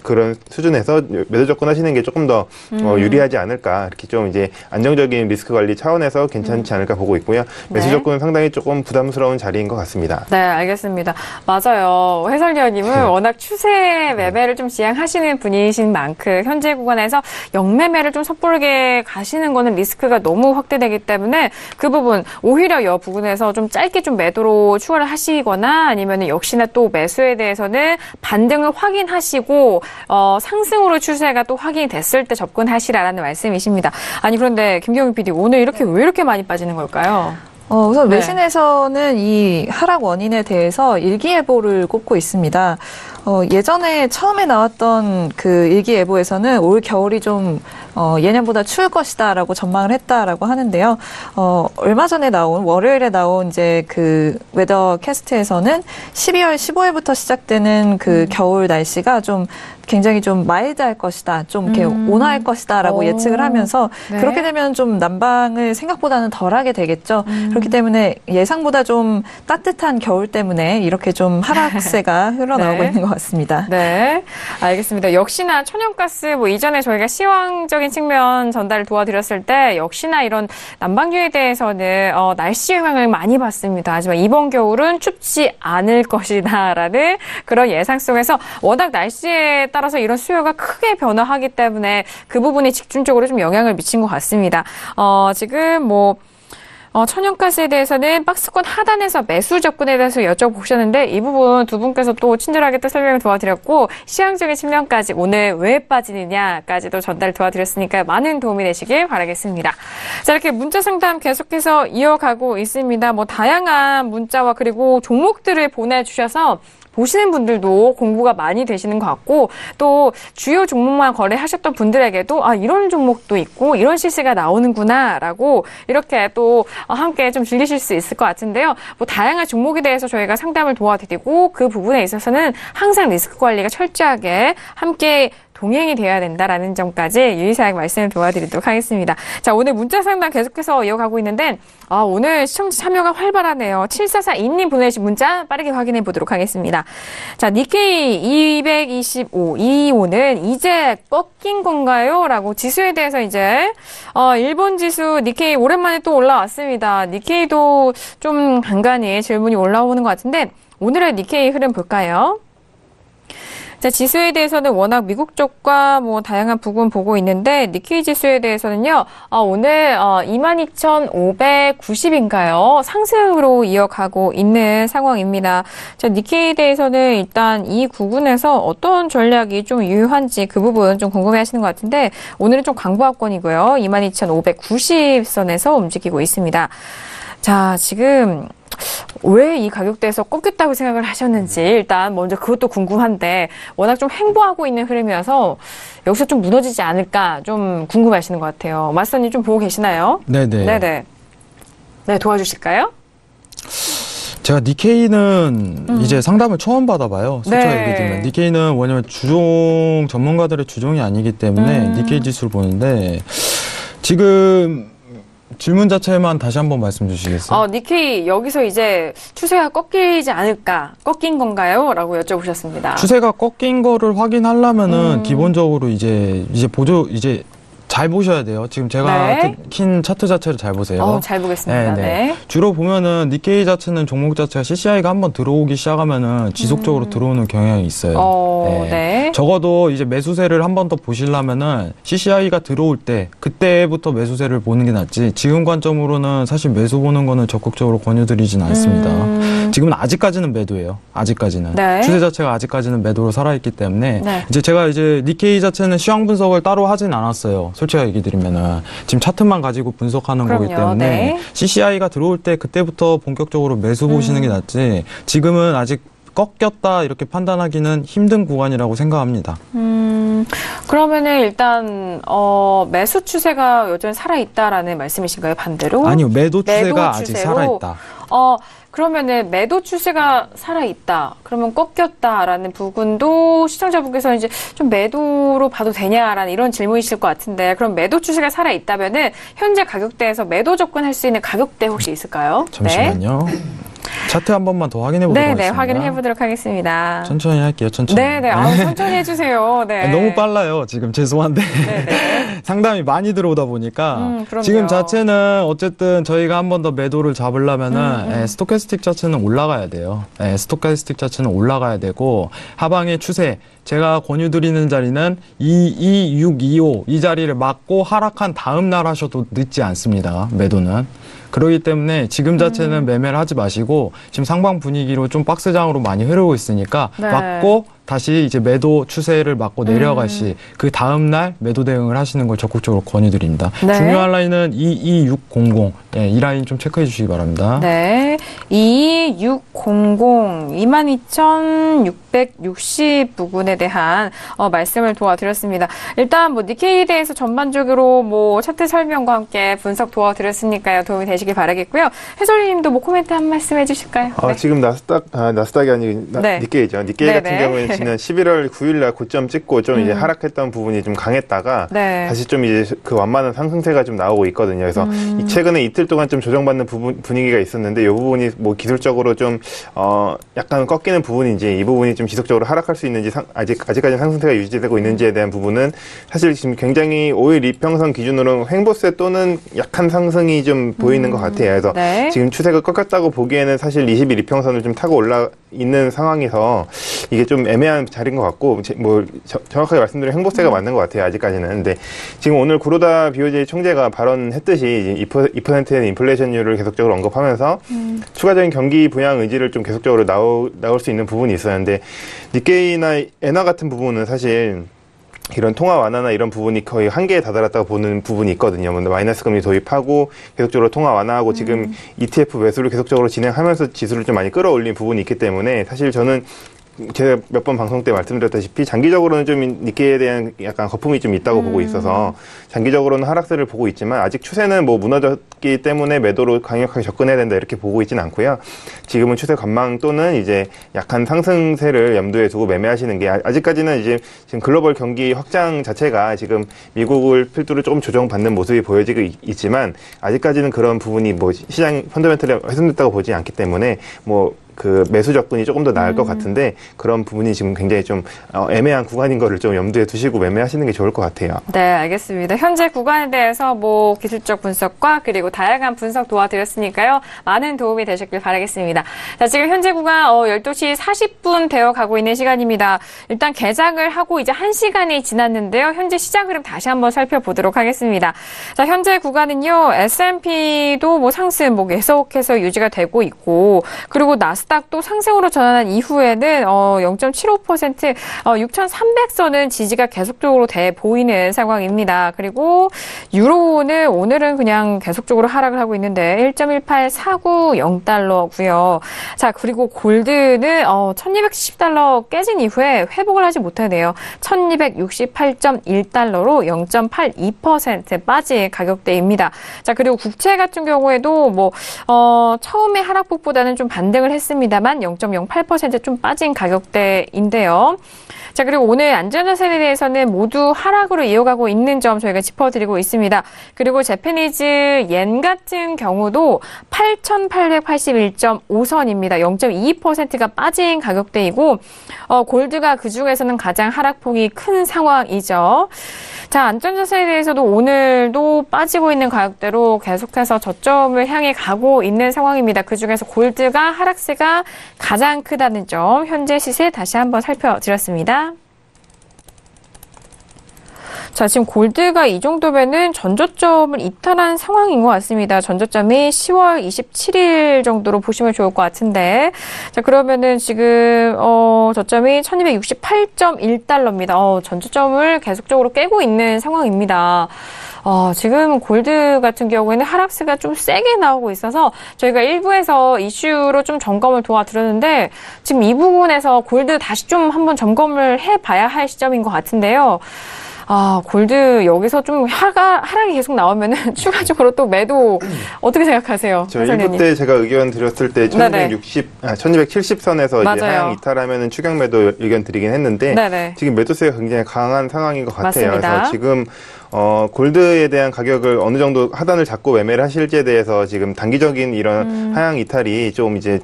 그런 수준에서 매도 접근하시는 게 조금 더 유리하지 않을까 이렇게 좀 이제 안정적인 리스크 관리 차원에서 괜찮지 않을까 보고 있고요. 매수 접근은 상당히 조금 부담스러운 자리인 것 같습니다. 네, 알겠습니다. 맞아요. 해설위원님은 워낙 추세 매매를 좀 지향하시는 분이신 만큼 현재 구간에서 영매매를 좀 섣부르게 가시는 거는 리스크가 너무 확대되기 때문에 그 부분 오히려 이 부분에서 좀 짧게 좀 매도로 추가를 하시거나 아니면 역시나 또 매수에 대해서는 반등을 확인하시고 상승으로 추세가 또 확인이 됐을 때 접근하시라라는 말씀이십니다. 아니 그런데 김경민 PD 오늘 왜 이렇게 많이 빠지는 걸까요? 우선 네. 외신에서는 이 하락 원인에 대해서 일기예보를 꼽고 있습니다. 예전에 처음에 나왔던 그 일기예보에서는 올 겨울이 좀 예년보다 추울 것이다라고 전망을 했다라고 하는데요. 얼마 전에 월요일에 나온 이제 그 웨더 캐스트에서는 12월 15일부터 시작되는 그 겨울 날씨가 좀 굉장히 좀 마일드할 것이다, 좀 이렇게 온화할 것이다라고 예측을 하면서 네. 그렇게 되면 좀 난방을 생각보다는 덜하게 되겠죠. 그렇기 때문에 예상보다 좀 따뜻한 겨울 때문에 이렇게 좀 하락세가 흘러나오고 네. 있는 것 같습니다. 네, 알겠습니다. 역시나 천연가스 이전에 저희가 시황적인 측면 전달을 도와드렸을 때 역시나 이런 난방류에 대해서는 날씨 영향을 많이 받습니다. 하지만 이번 겨울은 춥지 않을 것이다라는 그런 예상 속에서 워낙 날씨에 따라서 이런 수요가 크게 변화하기 때문에 그 부분이 집중적으로 좀 영향을 미친 것 같습니다. 지금 천연가스에 대해서는 박스권 하단에서 매수 접근에 대해서 여쭤보셨는데 이 부분 두 분께서 또 친절하게 또 설명을 도와드렸고 시황적인 측면까지 오늘 왜 빠지느냐까지도 전달 도와드렸으니까 많은 도움이 되시길 바라겠습니다. 자, 이렇게 문자 상담 계속해서 이어가고 있습니다. 다양한 문자와 그리고 종목들을 보내주셔서 보시는 분들도 공부가 많이 되시는 것 같고 또 주요 종목만 거래하셨던 분들에게도 이런 종목도 있고 이런 시세가 나오는구나라고 이렇게 또 함께 좀 즐기실 수 있을 것 같은데요. 다양한 종목에 대해서 저희가 상담을 도와드리고 그 부분에 있어서는 항상 리스크 관리가 철저하게 함께 동행이 되어야 된다라는 점까지 유의사항 말씀을 도와드리도록 하겠습니다. 자, 오늘 문자 상담 계속해서 이어가고 있는데 오늘 시청자 참여가 활발하네요. 7442님 보내주신 문자 빠르게 확인해 보도록 하겠습니다. 자, 니케이 225는 이제 꺾인 건가요? 라고 지수에 대해서 이제 일본 지수 니케이 오랜만에 또 올라왔습니다. 니케이도 좀 간간히 질문이 올라오는 것 같은데 오늘의 니케이 흐름 볼까요? 자, 지수에 대해서는 워낙 미국 쪽과 다양한 부분 보고 있는데 니케이 지수에 대해서는요. 오늘 22,590인가요? 상승으로 이어가고 있는 상황입니다. 자, 니케이에 대해서는 일단 이 구간에서 어떤 전략이 좀 유효한지 그 부분 좀 궁금해하시는 것 같은데 오늘은 좀 강보합권이고요. 22,590선에서 움직이고 있습니다. 자, 지금 왜 이 가격대에서 꺾였다고 생각을 하셨는지 일단 먼저 그것도 궁금한데 워낙 좀 횡보하고 있는 흐름이어서 여기서 좀 무너지지 않을까 좀 궁금하시는 것 같아요. 마스터님 좀 보고 계시나요? 네네. 네, 도와주실까요? 제가 니케이는 이제 상담을 처음 받아봐요. 솔직히 얘기드리면. 니케이는 뭐냐면 전문가들의 주종이 아니기 때문에 니케이 지수를 보는데 지금 질문 자체만 다시 한번 말씀 주시겠어요? 니케이 여기서 이제 추세가 꺾이지 않을까, 꺾인 건가요? 라고 여쭤보셨습니다. 추세가 꺾인 거를 확인하려면은 기본적으로 이제 잘 보셔야 돼요. 지금 제가 네. 킨 차트 자체를 잘 보세요. 잘 보겠습니다. 네. 주로 보면은 니케이 자체는 종목 자체가 CCI가 한번 들어오기 시작하면은 지속적으로 들어오는 경향이 있어요. 네. 적어도 이제 매수세를 한 번 더 보시려면은 CCI가 들어올 때 그때부터 매수세를 보는 게 낫지. 지금 관점으로는 사실 매수 보는 거는 적극적으로 권유드리진 않습니다. 지금은 아직까지는 매도예요. 아직까지는. 네. 추세 자체가 아직까지는 매도로 살아있기 때문에 네. 이제 제가 이제 니케이 자체는 시황 분석을 따로 하진 않았어요. 솔직하게 얘기 드리면은 지금 차트만 가지고 분석하는 거기 때문에 네. CCI가 들어올 때 그때부터 본격적으로 매수 보시는 게 낫지. 지금은 아직 꺾였다 이렇게 판단하기는 힘든 구간이라고 생각합니다. 그러면은 일단 매수 추세가 여전히 살아있다라는 말씀이신가요? 반대로? 아니요, 매도 추세가 매도 아직 추세로? 살아있다. 그러면은 매도 추세가 살아있다. 그러면 꺾였다라는 부분도 시청자분께서 이제 좀 매도로 봐도 되냐라는 이런 질문이실 것 같은데, 그럼 매도 추세가 살아있다면은 현재 가격대에서 매도 접근할 수 있는 가격대 혹시 있을까요? 잠시만요. 차트 한 번만 더 확인해 보도록 하겠습니다. 네, 확인해 보도록 하겠습니다. 천천히 할게요. 천천히. 네. 천천히 해주세요. 네. 너무 빨라요. 지금 죄송한데 네네. 상담이 많이 들어오다 보니까 그럼요. 지금 자체는 어쨌든 저희가 한 번 더 매도를 잡으려면은 스토캐스틱 자체는 올라가야 돼요. 스토캐스틱 자체는 올라가야 되고 하방의 추세 제가 권유드리는 자리는 22625 이 자리를 막고 하락한 다음 날 하셔도 늦지 않습니다. 매도는. 그렇기 때문에 지금 자체는 매매를 하지 마시고 지금 상방 분위기로 좀 박스장으로 많이 흐르고 있으니까 네. 막고 다시 이제 매도 추세를 막고 내려갈 시 그 다음 날 매도 대응을 하시는 걸 적극적으로 권유드립니다. 네. 중요한 라인은 22600 이 라인 좀 체크해 주시기 바랍니다. 네. 22600 22,660 부분에 대한 말씀을 도와드렸습니다. 일단 뭐 니케이에 대해서 전반적으로 뭐 차트 설명과 함께 분석 도와드렸으니까요. 도움이 되시길 바라겠고요. 해설위님도 뭐 코멘트 한 말씀 해주실까요? 네. 지금 나스닥이 아니고 네. 니케이죠. 니케이 네네. 같은 경우에는 지난 11월 9일 날 고점 찍고 좀 이제 하락했던 부분이 좀 강했다가 네. 다시 좀 이제 그 완만한 상승세가 좀 나오고 있거든요. 그래서 최근에 이틀 동안 좀 조정받는 분위기가 있었는데 이 부분이 뭐 기술적으로 좀 약간 꺾이는 부분인지 이 부분이 좀 지속적으로 하락할 수 있는지 아직까지 상승세가 유지되고 있는지에 대한 부분은 사실 지금 굉장히 5일 이평선 기준으로 횡보세 또는 약한 상승이 좀 보이는 것 같아요. 그래서 네. 지금 추세가 꺾였다고 보기에는 사실 20일 이평선을 좀 타고 올라 있는 상황에서 이게 좀 애매한 자리인 것 같고 뭐 정확하게 말씀드리면 횡보세가 맞는 것 같아요. 아직까지는. 근데 지금 오늘 구로다 BOJ 총재가 발언했듯이 2%의 인플레이션율을 계속적으로 언급하면서 추가적인 경기 부양 의지를 좀 계속적으로 나올 수 있는 부분이 있었는데 니케이나 엔화 같은 부분은 사실 이런 통화 완화나 이런 부분이 거의 한계에 다다랐다고 보는 부분이 있거든요. 마이너스 금리 도입하고 계속적으로 통화 완화하고 지금 ETF 매수를 계속적으로 진행하면서 지수를 좀 많이 끌어올린 부분이 있기 때문에 사실 저는 제가 몇 번 방송 때 말씀드렸다시피 장기적으로는 좀 니케이에 대한 약간 거품이 좀 있다고 보고 있어서 장기적으로는 하락세를 보고 있지만 아직 추세는 뭐 무너졌기 때문에 매도로 강력하게 접근해야 된다 이렇게 보고 있지는 않고요. 지금은 추세 전망 또는 이제 약한 상승세를 염두에 두고 매매하시는 게 아직까지는 이제 지금 글로벌 경기 확장 자체가 지금 미국을 필두로 조금 조정받는 모습이 보여지고 있지만 아직까지는 그런 부분이 뭐 시장 펀더멘털이 훼손됐다고 보지 않기 때문에 뭐 그 매수 접근이 조금 더 나을 것 같은데 그런 부분이 지금 굉장히 좀 애매한 구간인 거를 좀 염두에 두시고 매매하시는 게 좋을 것 같아요. 네, 알겠습니다. 현재 구간에 대해서 뭐 기술적 분석과 그리고 다양한 분석 도와드렸으니까요. 많은 도움이 되셨길 바라겠습니다. 자, 지금 현재 구간 12시 40분 되어 가고 있는 시간입니다. 일단 개장을 하고 이제 1시간이 지났는데요. 현재 시장 흐름 다시 한번 살펴보도록 하겠습니다. 자, 현재 구간은요. S&P도 뭐 상승 뭐 계속해서 유지가 되고 있고 그리고 나스닥도 상승으로 전환한 이후에는 0.75% 6,300선은 지지가 계속적으로 돼 보이는 상황입니다. 그리고 유로는 오늘은 그냥 계속적으로 하락을 하고 있는데 1.18490달러고요. 자, 그리고 골드는 1,270달러 깨진 이후에 회복을 하지 못하네요. 1,268.1달러로 0.82% 빠진 가격대입니다. 자, 그리고 국채 같은 경우에도 뭐 처음에 하락폭보다는 좀 반등을 했습니다. 했습니다만 0.08% 좀 빠진 가격대인데요. 자, 그리고 오늘 안전자산에 대해서는 모두 하락으로 이어가고 있는 점 저희가 짚어드리고 있습니다. 그리고 재패니즈 옌 같은 경우도 8,881.5선입니다. 0.22%가 빠진 가격대이고 골드가 그중에서는 가장 하락폭이 큰 상황이죠. 자, 안전자산에 대해서도 오늘도 빠지고 있는 가격대로 계속해서 저점을 향해 가고 있는 상황입니다. 그중에서 골드가 하락세가 가장 크다는 점, 현재 시세 다시 한번 살펴드렸습니다. 자, 지금 골드가 이 정도면은 전저점을 이탈한 상황인 것 같습니다. 전저점이 10월 27일 정도로 보시면 좋을 것 같은데. 자, 그러면은 지금, 저점이 1268.1달러입니다. 전저점을 계속적으로 깨고 있는 상황입니다. 지금 골드 같은 경우에는 하락세가 좀 세게 나오고 있어서 저희가 일부에서 이슈로 좀 점검을 도와드렸는데 지금 이 부분에서 골드 다시 좀 한번 점검을 해봐야 할 시점인 것 같은데요. 골드 여기서 좀 하락이 계속 나오면은 추가적으로 또 매도 어떻게 생각하세요? 저 1부 때 제가 의견 드렸을 때 1270선에서 이제 하향 이탈하면은 추격 매도 의견 드리긴 했는데 네네. 지금 매도세가 굉장히 강한 상황인 것 같아요. 맞습니다. 그래서 지금 골드에 대한 가격을 어느 정도 하단을 잡고 매매를 하실지에 대해서 지금 단기적인 이런 하향 이탈이 좀 이제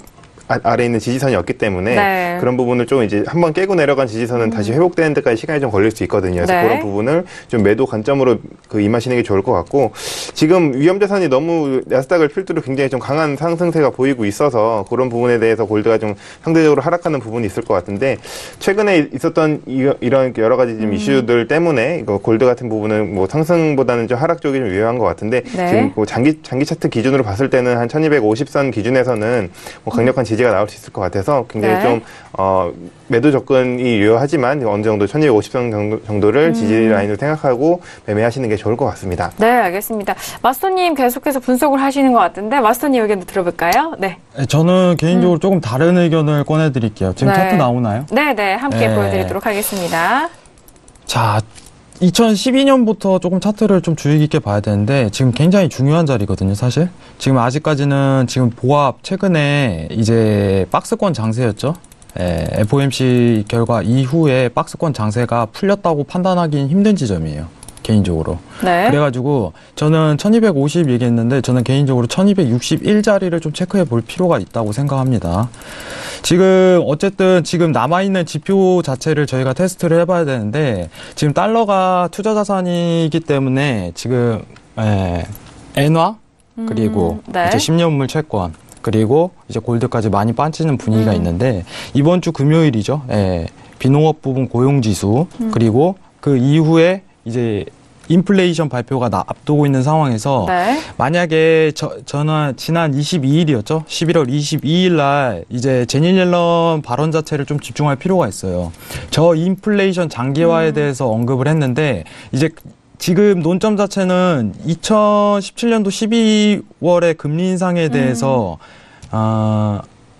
아래에 있는 지지선이 없기 때문에 네. 그런 부분을 좀 이제 한번 깨고 내려간 지지선은 다시 회복되는 데까지 시간이 좀 걸릴 수 있거든요. 그래서 네. 그런 부분을 좀 매도 관점으로 임하시는 게 좋을 것 같고 지금 위험자산이 너무 나스닥을 필두로 굉장히 좀 강한 상승세가 보이고 있어서 그런 부분에 대해서 골드가 좀 상대적으로 하락하는 부분이 있을 것 같은데 최근에 있었던 이런 여러 가지 좀 이슈들 때문에 이거 골드 같은 부분은 뭐 상승보다는 좀 하락 쪽이 좀 유효한 것 같은데 네. 지금 뭐 장기 차트 기준으로 봤을 때는 한 1250선 기준에서는 뭐 강력한 지지가 나올 수 있을 것 같아서 굉장히 네. 좀 매도 접근이 유효하지만 어느 정도 1250선 정도를 지지 라인으로 생각하고 매매하시는 게 좋을 것 같습니다. 네, 알겠습니다. 마스터님 계속해서 분석을 하시는 것 같은데 마스터님 의견도 들어볼까요? 네. 저는 개인적으로 조금 다른 의견을 꺼내드릴게요. 지금 네. 차트 나오나요? 네, 함께 네. 보여드리도록 하겠습니다. 자, 2012년부터 조금 차트를 좀 주의 깊게 봐야 되는데 지금 굉장히 중요한 자리거든요, 사실. 지금 아직까지는 지금 보합 최근에 이제 박스권 장세였죠. FOMC 결과 이후에 박스권 장세가 풀렸다고 판단하기는 힘든 지점이에요, 개인적으로. 네. 그래가지고 저는 1250 얘기했는데 저는 개인적으로 1261자리를 좀 체크해 볼 필요가 있다고 생각합니다. 지금 어쨌든 지금 남아있는 지표 자체를 저희가 테스트를 해봐야 되는데 지금 달러가 투자 자산이기 때문에 지금 엔화 그리고 네. 이제 10년물 채권 그리고 이제 골드까지 많이 빠지는 분위기가 있는데 이번 주 금요일이죠. 비농업 부분 고용지수 그리고 그 이후에 이제 인플레이션 발표가 앞두고 있는 상황에서 네. 만약에 저는 지난 22일이었죠. 11월 22일 날 이제 제니 옐런 발언 자체를 좀 집중할 필요가 있어요. 저 인플레이션 장기화에 대해서 언급을 했는데 이제 지금 논점 자체는 2017년도 12월에 금리 인상에 대해서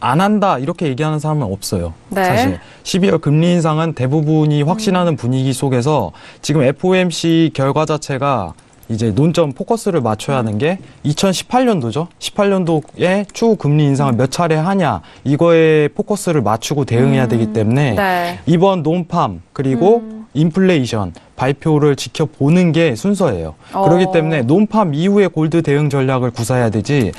안 한다 이렇게 얘기하는 사람은 없어요. 네. 사실 12월 금리 인상은 대부분이 확신하는 분위기 속에서 지금 FOMC 결과 자체가 이제 논점 포커스를 맞춰야 하는 게 2018년도죠. 18년도에 추후 금리 인상을 몇 차례 하냐 이거에 포커스를 맞추고 대응해야 되기 때문에 네. 이번 논팜 그리고 인플레이션 발표를 지켜보는 게 순서예요. 그렇기 때문에 논팜 이후에 골드 대응 전략을 구사해야 되지.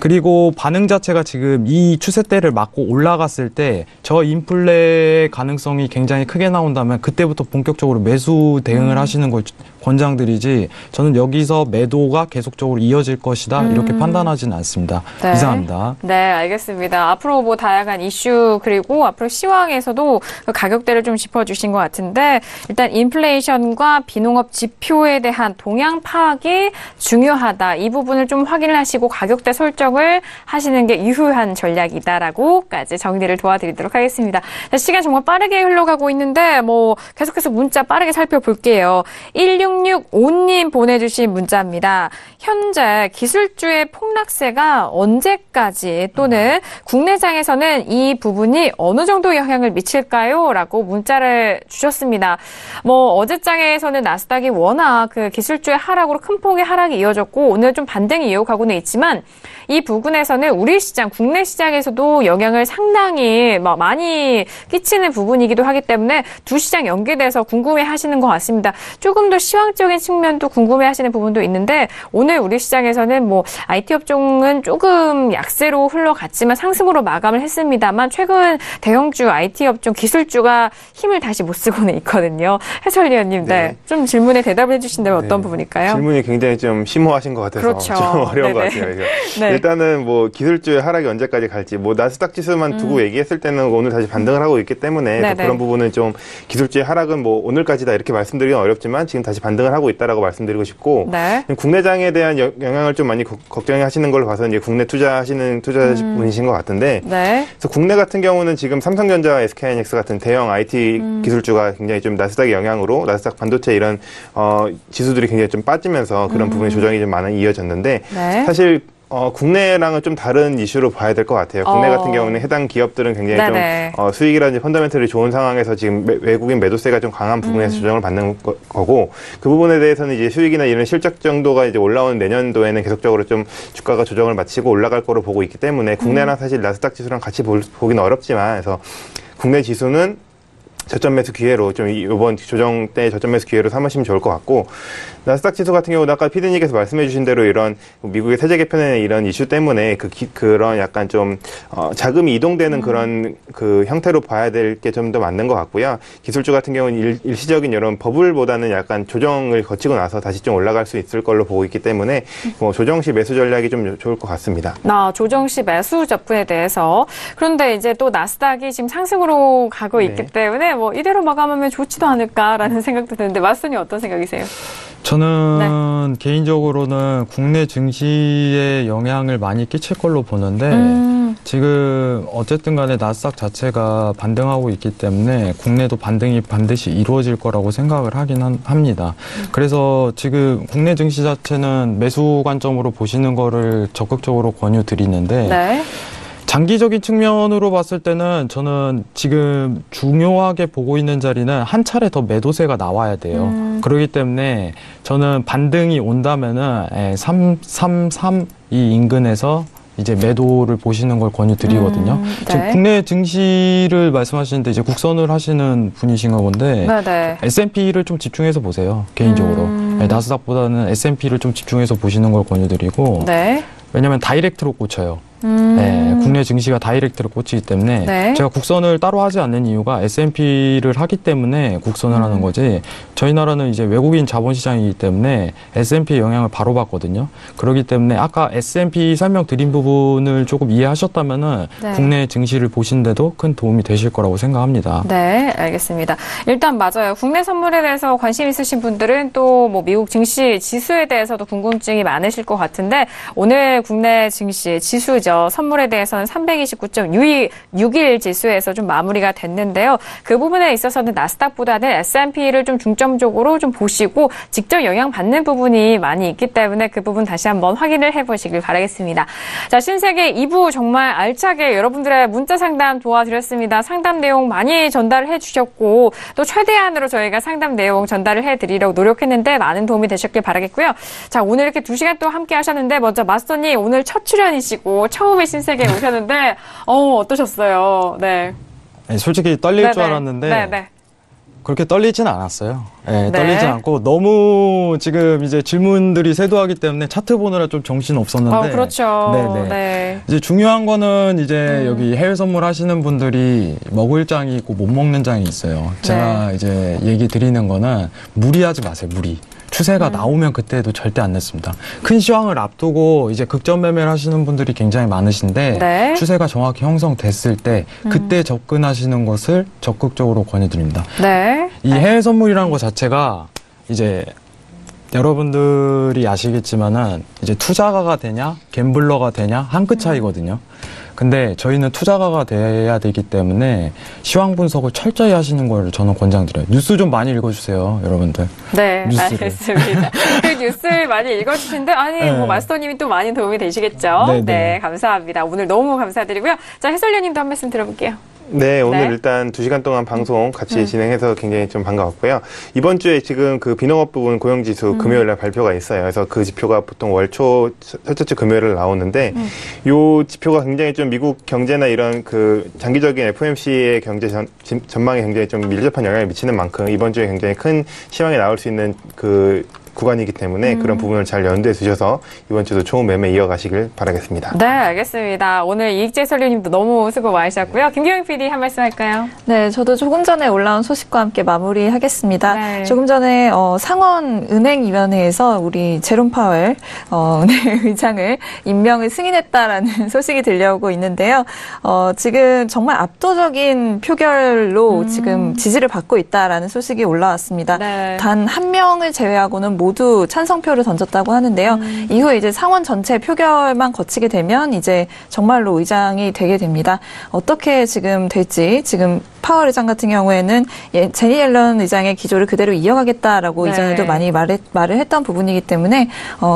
그리고 반응 자체가 지금 이 추세대를 맞고 올라갔을 때 저 인플레 가능성이 굉장히 크게 나온다면 그때부터 본격적으로 매수 대응을 하시는 걸 권장드리지 저는 여기서 매도가 계속적으로 이어질 것이다 이렇게 판단하지는 않습니다. 네. 이상합니다. 네, 알겠습니다. 앞으로 뭐 다양한 이슈 그리고 앞으로 시황에서도 그 가격대를 좀 짚어주신 것 같은데 일단 인플레이션과 비농업 지표에 대한 동향 파악이 중요하다. 이 부분을 좀 확인을 하시고 가격대 설정을 하시는 게 유효한 전략이다라고까지 정리를 도와드리도록 하겠습니다. 자, 시간 정말 빠르게 흘러가고 있는데 뭐 계속해서 문자 빠르게 살펴볼게요. 16 1665님 보내주신 문자입니다. 현재 기술주의 폭락세가 언제까지 또는 국내장에서는 이 부분이 어느 정도 영향을 미칠까요? 라고 문자를 주셨습니다. 어제장에서는 나스닥이 워낙 그 기술주의 하락으로 큰 폭의 하락이 이어졌고 오늘 좀 반등이 이어가고는 있지만 이 부분에서는 우리 시장, 국내 시장에서도 영향을 상당히 많이 끼치는 부분이기도 하기 때문에 두 시장 연계돼서 궁금해하시는 것 같습니다. 조금 더 시황적인 측면도 궁금해하시는 부분도 있는데 오늘 우리 시장에서는 IT 업종은 조금 약세로 흘러갔지만 상승으로 마감을 했습니다만 최근 대형주 IT 업종 기술주가 힘을 다시 못 쓰고는 있거든요. 해설위원님, 네. 좀 질문에 대답을 해주신다면 어떤 부분일까요? 질문이 굉장히 좀 심오하신 것 같아서 그렇죠. 좀 어려운 네네. 것 같아요. 네. 일단은 기술주의 하락이 언제까지 갈지 나스닥 지수만 두고 얘기했을 때는 오늘 다시 반등을 하고 있기 때문에 그런 부분은 좀 기술주의 하락은 오늘까지다 이렇게 말씀드리긴 어렵지만 지금 다시 반등을 하고 있다라고 말씀드리고 싶고 네. 국내장에 대한 영향을 좀 많이 걱정하시는 걸로 봐서 이제 국내 투자하시는 투자분이신 것 같은데 네. 그래서 국내 같은 경우는 지금 삼성전자, SK하이닉스 같은 대형 IT 기술주가 굉장히 좀 나스닥의 영향으로 나스닥 반도체 이런 지수들이 굉장히 좀 빠지면서 그런 부분의 조정이 좀 많이 이어졌는데 네. 사실 국내랑은 좀 다른 이슈로 봐야 될 것 같아요. 국내 같은 경우는 해당 기업들은 굉장히 좀 수익이라든지 펀더멘털이 좋은 상황에서 지금 외국인 매도세가 좀 강한 부분에서 조정을 받는 거고 그 부분에 대해서는 이제 수익이나 이런 실적 정도가 이제 올라오는 내년도에는 계속적으로 좀 주가가 조정을 마치고 올라갈 거로 보고 있기 때문에 국내랑 사실 나스닥 지수랑 같이 보기는 어렵지만 그래서 국내 지수는 저점 매수 기회로 좀 이번 조정 때 저점 매수 기회로 삼으시면 좋을 것 같고 나스닥 지수 같은 경우는 아까 피디님께서 말씀해 주신 대로 이런 미국의 세제 개편의 이런 이슈 때문에 그런 약간 좀 자금이 이동되는 그런 그 형태로 봐야 될 게 좀 더 맞는 것 같고요. 기술주 같은 경우는 일시적인 이런 버블보다는 약간 조정을 거치고 나서 다시 좀 올라갈 수 있을 걸로 보고 있기 때문에 조정 시 매수 전략이 좀 좋을 것 같습니다. 조정 시 매수 접근에 대해서 그런데 이제 또 나스닥이 지금 상승으로 가고 있기 때문에 이대로 마감하면 좋지도 않을까라는 생각도 드는데 마스터님 어떤 생각이세요? 저는 개인적으로는 국내 증시에 영향을 많이 끼칠 걸로 보는데 지금 어쨌든 간에 나스닥 자체가 반등하고 있기 때문에 국내도 반등이 반드시 이루어질 거라고 생각을 하긴 합니다. 그래서 지금 국내 증시 자체는 매수 관점으로 보시는 거를 적극적으로 권유드리는데 네. 장기적인 측면으로 봤을 때는 저는 지금 중요하게 보고 있는 자리는 한 차례 더 매도세가 나와야 돼요. 그렇기 때문에 저는 반등이 온다면은 333 이 인근에서 이제 매도를 보시는 걸 권유드리거든요. 네. 지금 국내 증시를 말씀하시는데 이제 국선을 하시는 분이신가 본데 네. S&P를 좀 집중해서 보세요. 개인적으로. 나스닥보다는 S&P를 좀 집중해서 보시는 걸 권유드리고 네. 왜냐하면 다이렉트로 꽂혀요. 네, 국내 증시가 다이렉트로 꽂히기 때문에 제가 국선을 따로 하지 않는 이유가 S&P를 하기 때문에 국선을 하는 거지 저희 나라는 이제 외국인 자본시장이기 때문에 S&P의 영향을 바로 받거든요. 그렇기 때문에 아까 S&P 설명드린 부분을 조금 이해하셨다면은 국내 증시를 보신데도 큰 도움이 되실 거라고 생각합니다. 네, 알겠습니다. 일단 맞아요. 국내 선물에 대해서 관심 있으신 분들은 또 미국 증시 지수에 대해서도 궁금증이 많으실 것 같은데 오늘 국내 증시 지수죠. 선물에 대해서는 329.61 지수에서 좀 마무리가 됐는데요. 그 부분에 있어서는 나스닥보다는 S&P를 좀 중점적으로 좀 보시고 직접 영향받는 부분이 많이 있기 때문에 그 부분 다시 한번 확인을 해보시길 바라겠습니다. 자, 신세계 2부 정말 알차게 여러분들의 문자 상담 도와드렸습니다. 상담 내용 많이 전달해 주셨고 또 최대한으로 저희가 상담 내용 전달을 해드리려고 노력했는데 많은 도움이 되셨길 바라겠고요. 자, 오늘 이렇게 2시간 또 함께 하셨는데 먼저 마스터님 오늘 첫 출연이시고 처음에 신세계에 오셨는데 어떠셨어요? 네. 솔직히 떨릴 줄 알았는데 그렇게 떨리진 않았어요. 떨리진 않고 너무 지금 이제 질문들이 세도하기 때문에 차트 보느라 좀 정신 없었는데. 그렇죠. 네. 이제 중요한 거는 이제 여기 해외 선물 하시는 분들이 먹을 장이 있고 못 먹는 장이 있어요. 제가 이제 얘기 드리는 거는 무리하지 마세요. 무리. 추세가 나오면 그때도 절대 안 냈습니다. 큰 시황을 앞두고 이제 극점 매매를 하시는 분들이 굉장히 많으신데 추세가 정확히 형성됐을 때 그때 접근하시는 것을 적극적으로 권유드립니다. 이 해외 선물이라는 것 자체가 이제 여러분들이 아시겠지만은 이제 투자가가 되냐 갬블러가 되냐 한 끗 차이거든요. 근데 저희는 투자가가 돼야 되기 때문에 시황 분석을 철저히 하시는 걸 저는 권장드려요. 뉴스 좀 많이 읽어주세요, 여러분들. 네, 뉴스를. 알겠습니다. 그 뉴스를 많이 읽어주시는데, 아니, 뭐, 마스터님이 또 많이 도움이 되시겠죠? 네, 네. 네, 감사합니다. 오늘 너무 감사드리고요. 자, 해설위원님도 한 말씀 들어볼게요. 네, 오늘 네. 일단 2시간 동안 방송 같이 진행해서 굉장히 좀 반가웠고요. 이번 주에 지금 그 비농업 부분 고용지수 금요일 날 발표가 있어요. 그래서 그 지표가 보통 월초, 첫째 주 금요일에 나오는데, 요 지표가 굉장히 좀 미국 경제나 이런 그 장기적인 FOMC의 경제 전망에 굉장히 좀 밀접한 영향을 미치는 만큼 이번 주에 굉장히 큰 시황이 나올 수 있는 그 구간이기 때문에 그런 부분을 잘 연두해 두셔서 이번 주도 좋은 매매 이어가시길 바라겠습니다. 네, 알겠습니다. 오늘 이익재 해설위원님도 너무 수고 많으셨고요. 김경영 PD 한 말씀 할까요? 네, 저도 조금 전에 올라온 소식과 함께 마무리하겠습니다. 네. 조금 전에 상원은행위원회에서 우리 제롬 파웰 은행 의장을 임명을 승인했다라는 소식이 들려오고 있는데요. 지금 정말 압도적인 표결로 지금 지지를 받고 있다라는 소식이 올라왔습니다. 네. 단 한 명을 제외하고는 모두 찬성표를 던졌다고 하는데요. 이후에 이제 상원 전체 표결만 거치게 되면 이제 정말로 의장이 되게 됩니다. 어떻게 지금 될지 지금 파월 의장 같은 경우에는 제니 옐런 의장의 기조를 그대로 이어가겠다라고 네. 이전에도 많이 말을 했던 부분이기 때문에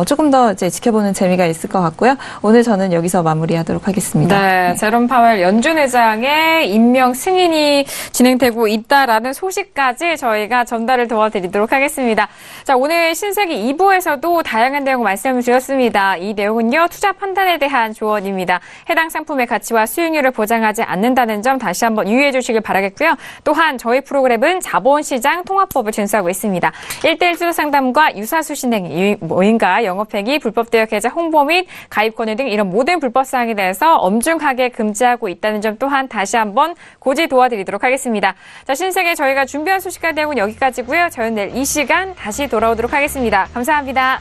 조금 더 이제 지켜보는 재미가 있을 것 같고요. 오늘 저는 여기서 마무리하도록 하겠습니다. 네, 제롬 파웰 연준 의장의 임명 승인이 진행되고 있다라는 소식까지 저희가 전달을 도와드리도록 하겠습니다. 자, 오늘 신세기 2부에서도 다양한 내용 말씀을 드렸습니다. 이 내용은요, 투자 판단에 대한 조언입니다. 해당 상품의 가치와 수익률을 보장하지 않는다는 점 다시 한번 유의해 주시길 바라겠고요. 또한 저희 프로그램은 자본시장 통합법을 준수하고 있습니다. 1:1 주도 상담과 유사수 신행, 모임과 영업행위, 불법대여 계좌 홍보 및 가입권유 등 이런 모든 불법사항에 대해서 엄중하게 금지하고 있다는 점 또한 다시 한번 고지 도와드리도록 하겠습니다. 자, 신세계 저희가 준비한 소식과 내용은 여기까지고요. 저희는 내일 이 시간 다시 돌아오도록 하겠습니다. 감사합니다.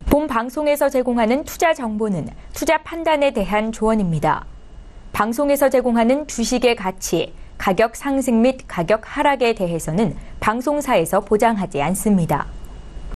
본 방송에서 제공하는 투자 정보는 투자 판단에 대한 조언입니다. 방송에서 제공하는 주식의 가치, 가격 상승 및 가격 하락에 대해서는 방송사에서 보장하지 않습니다.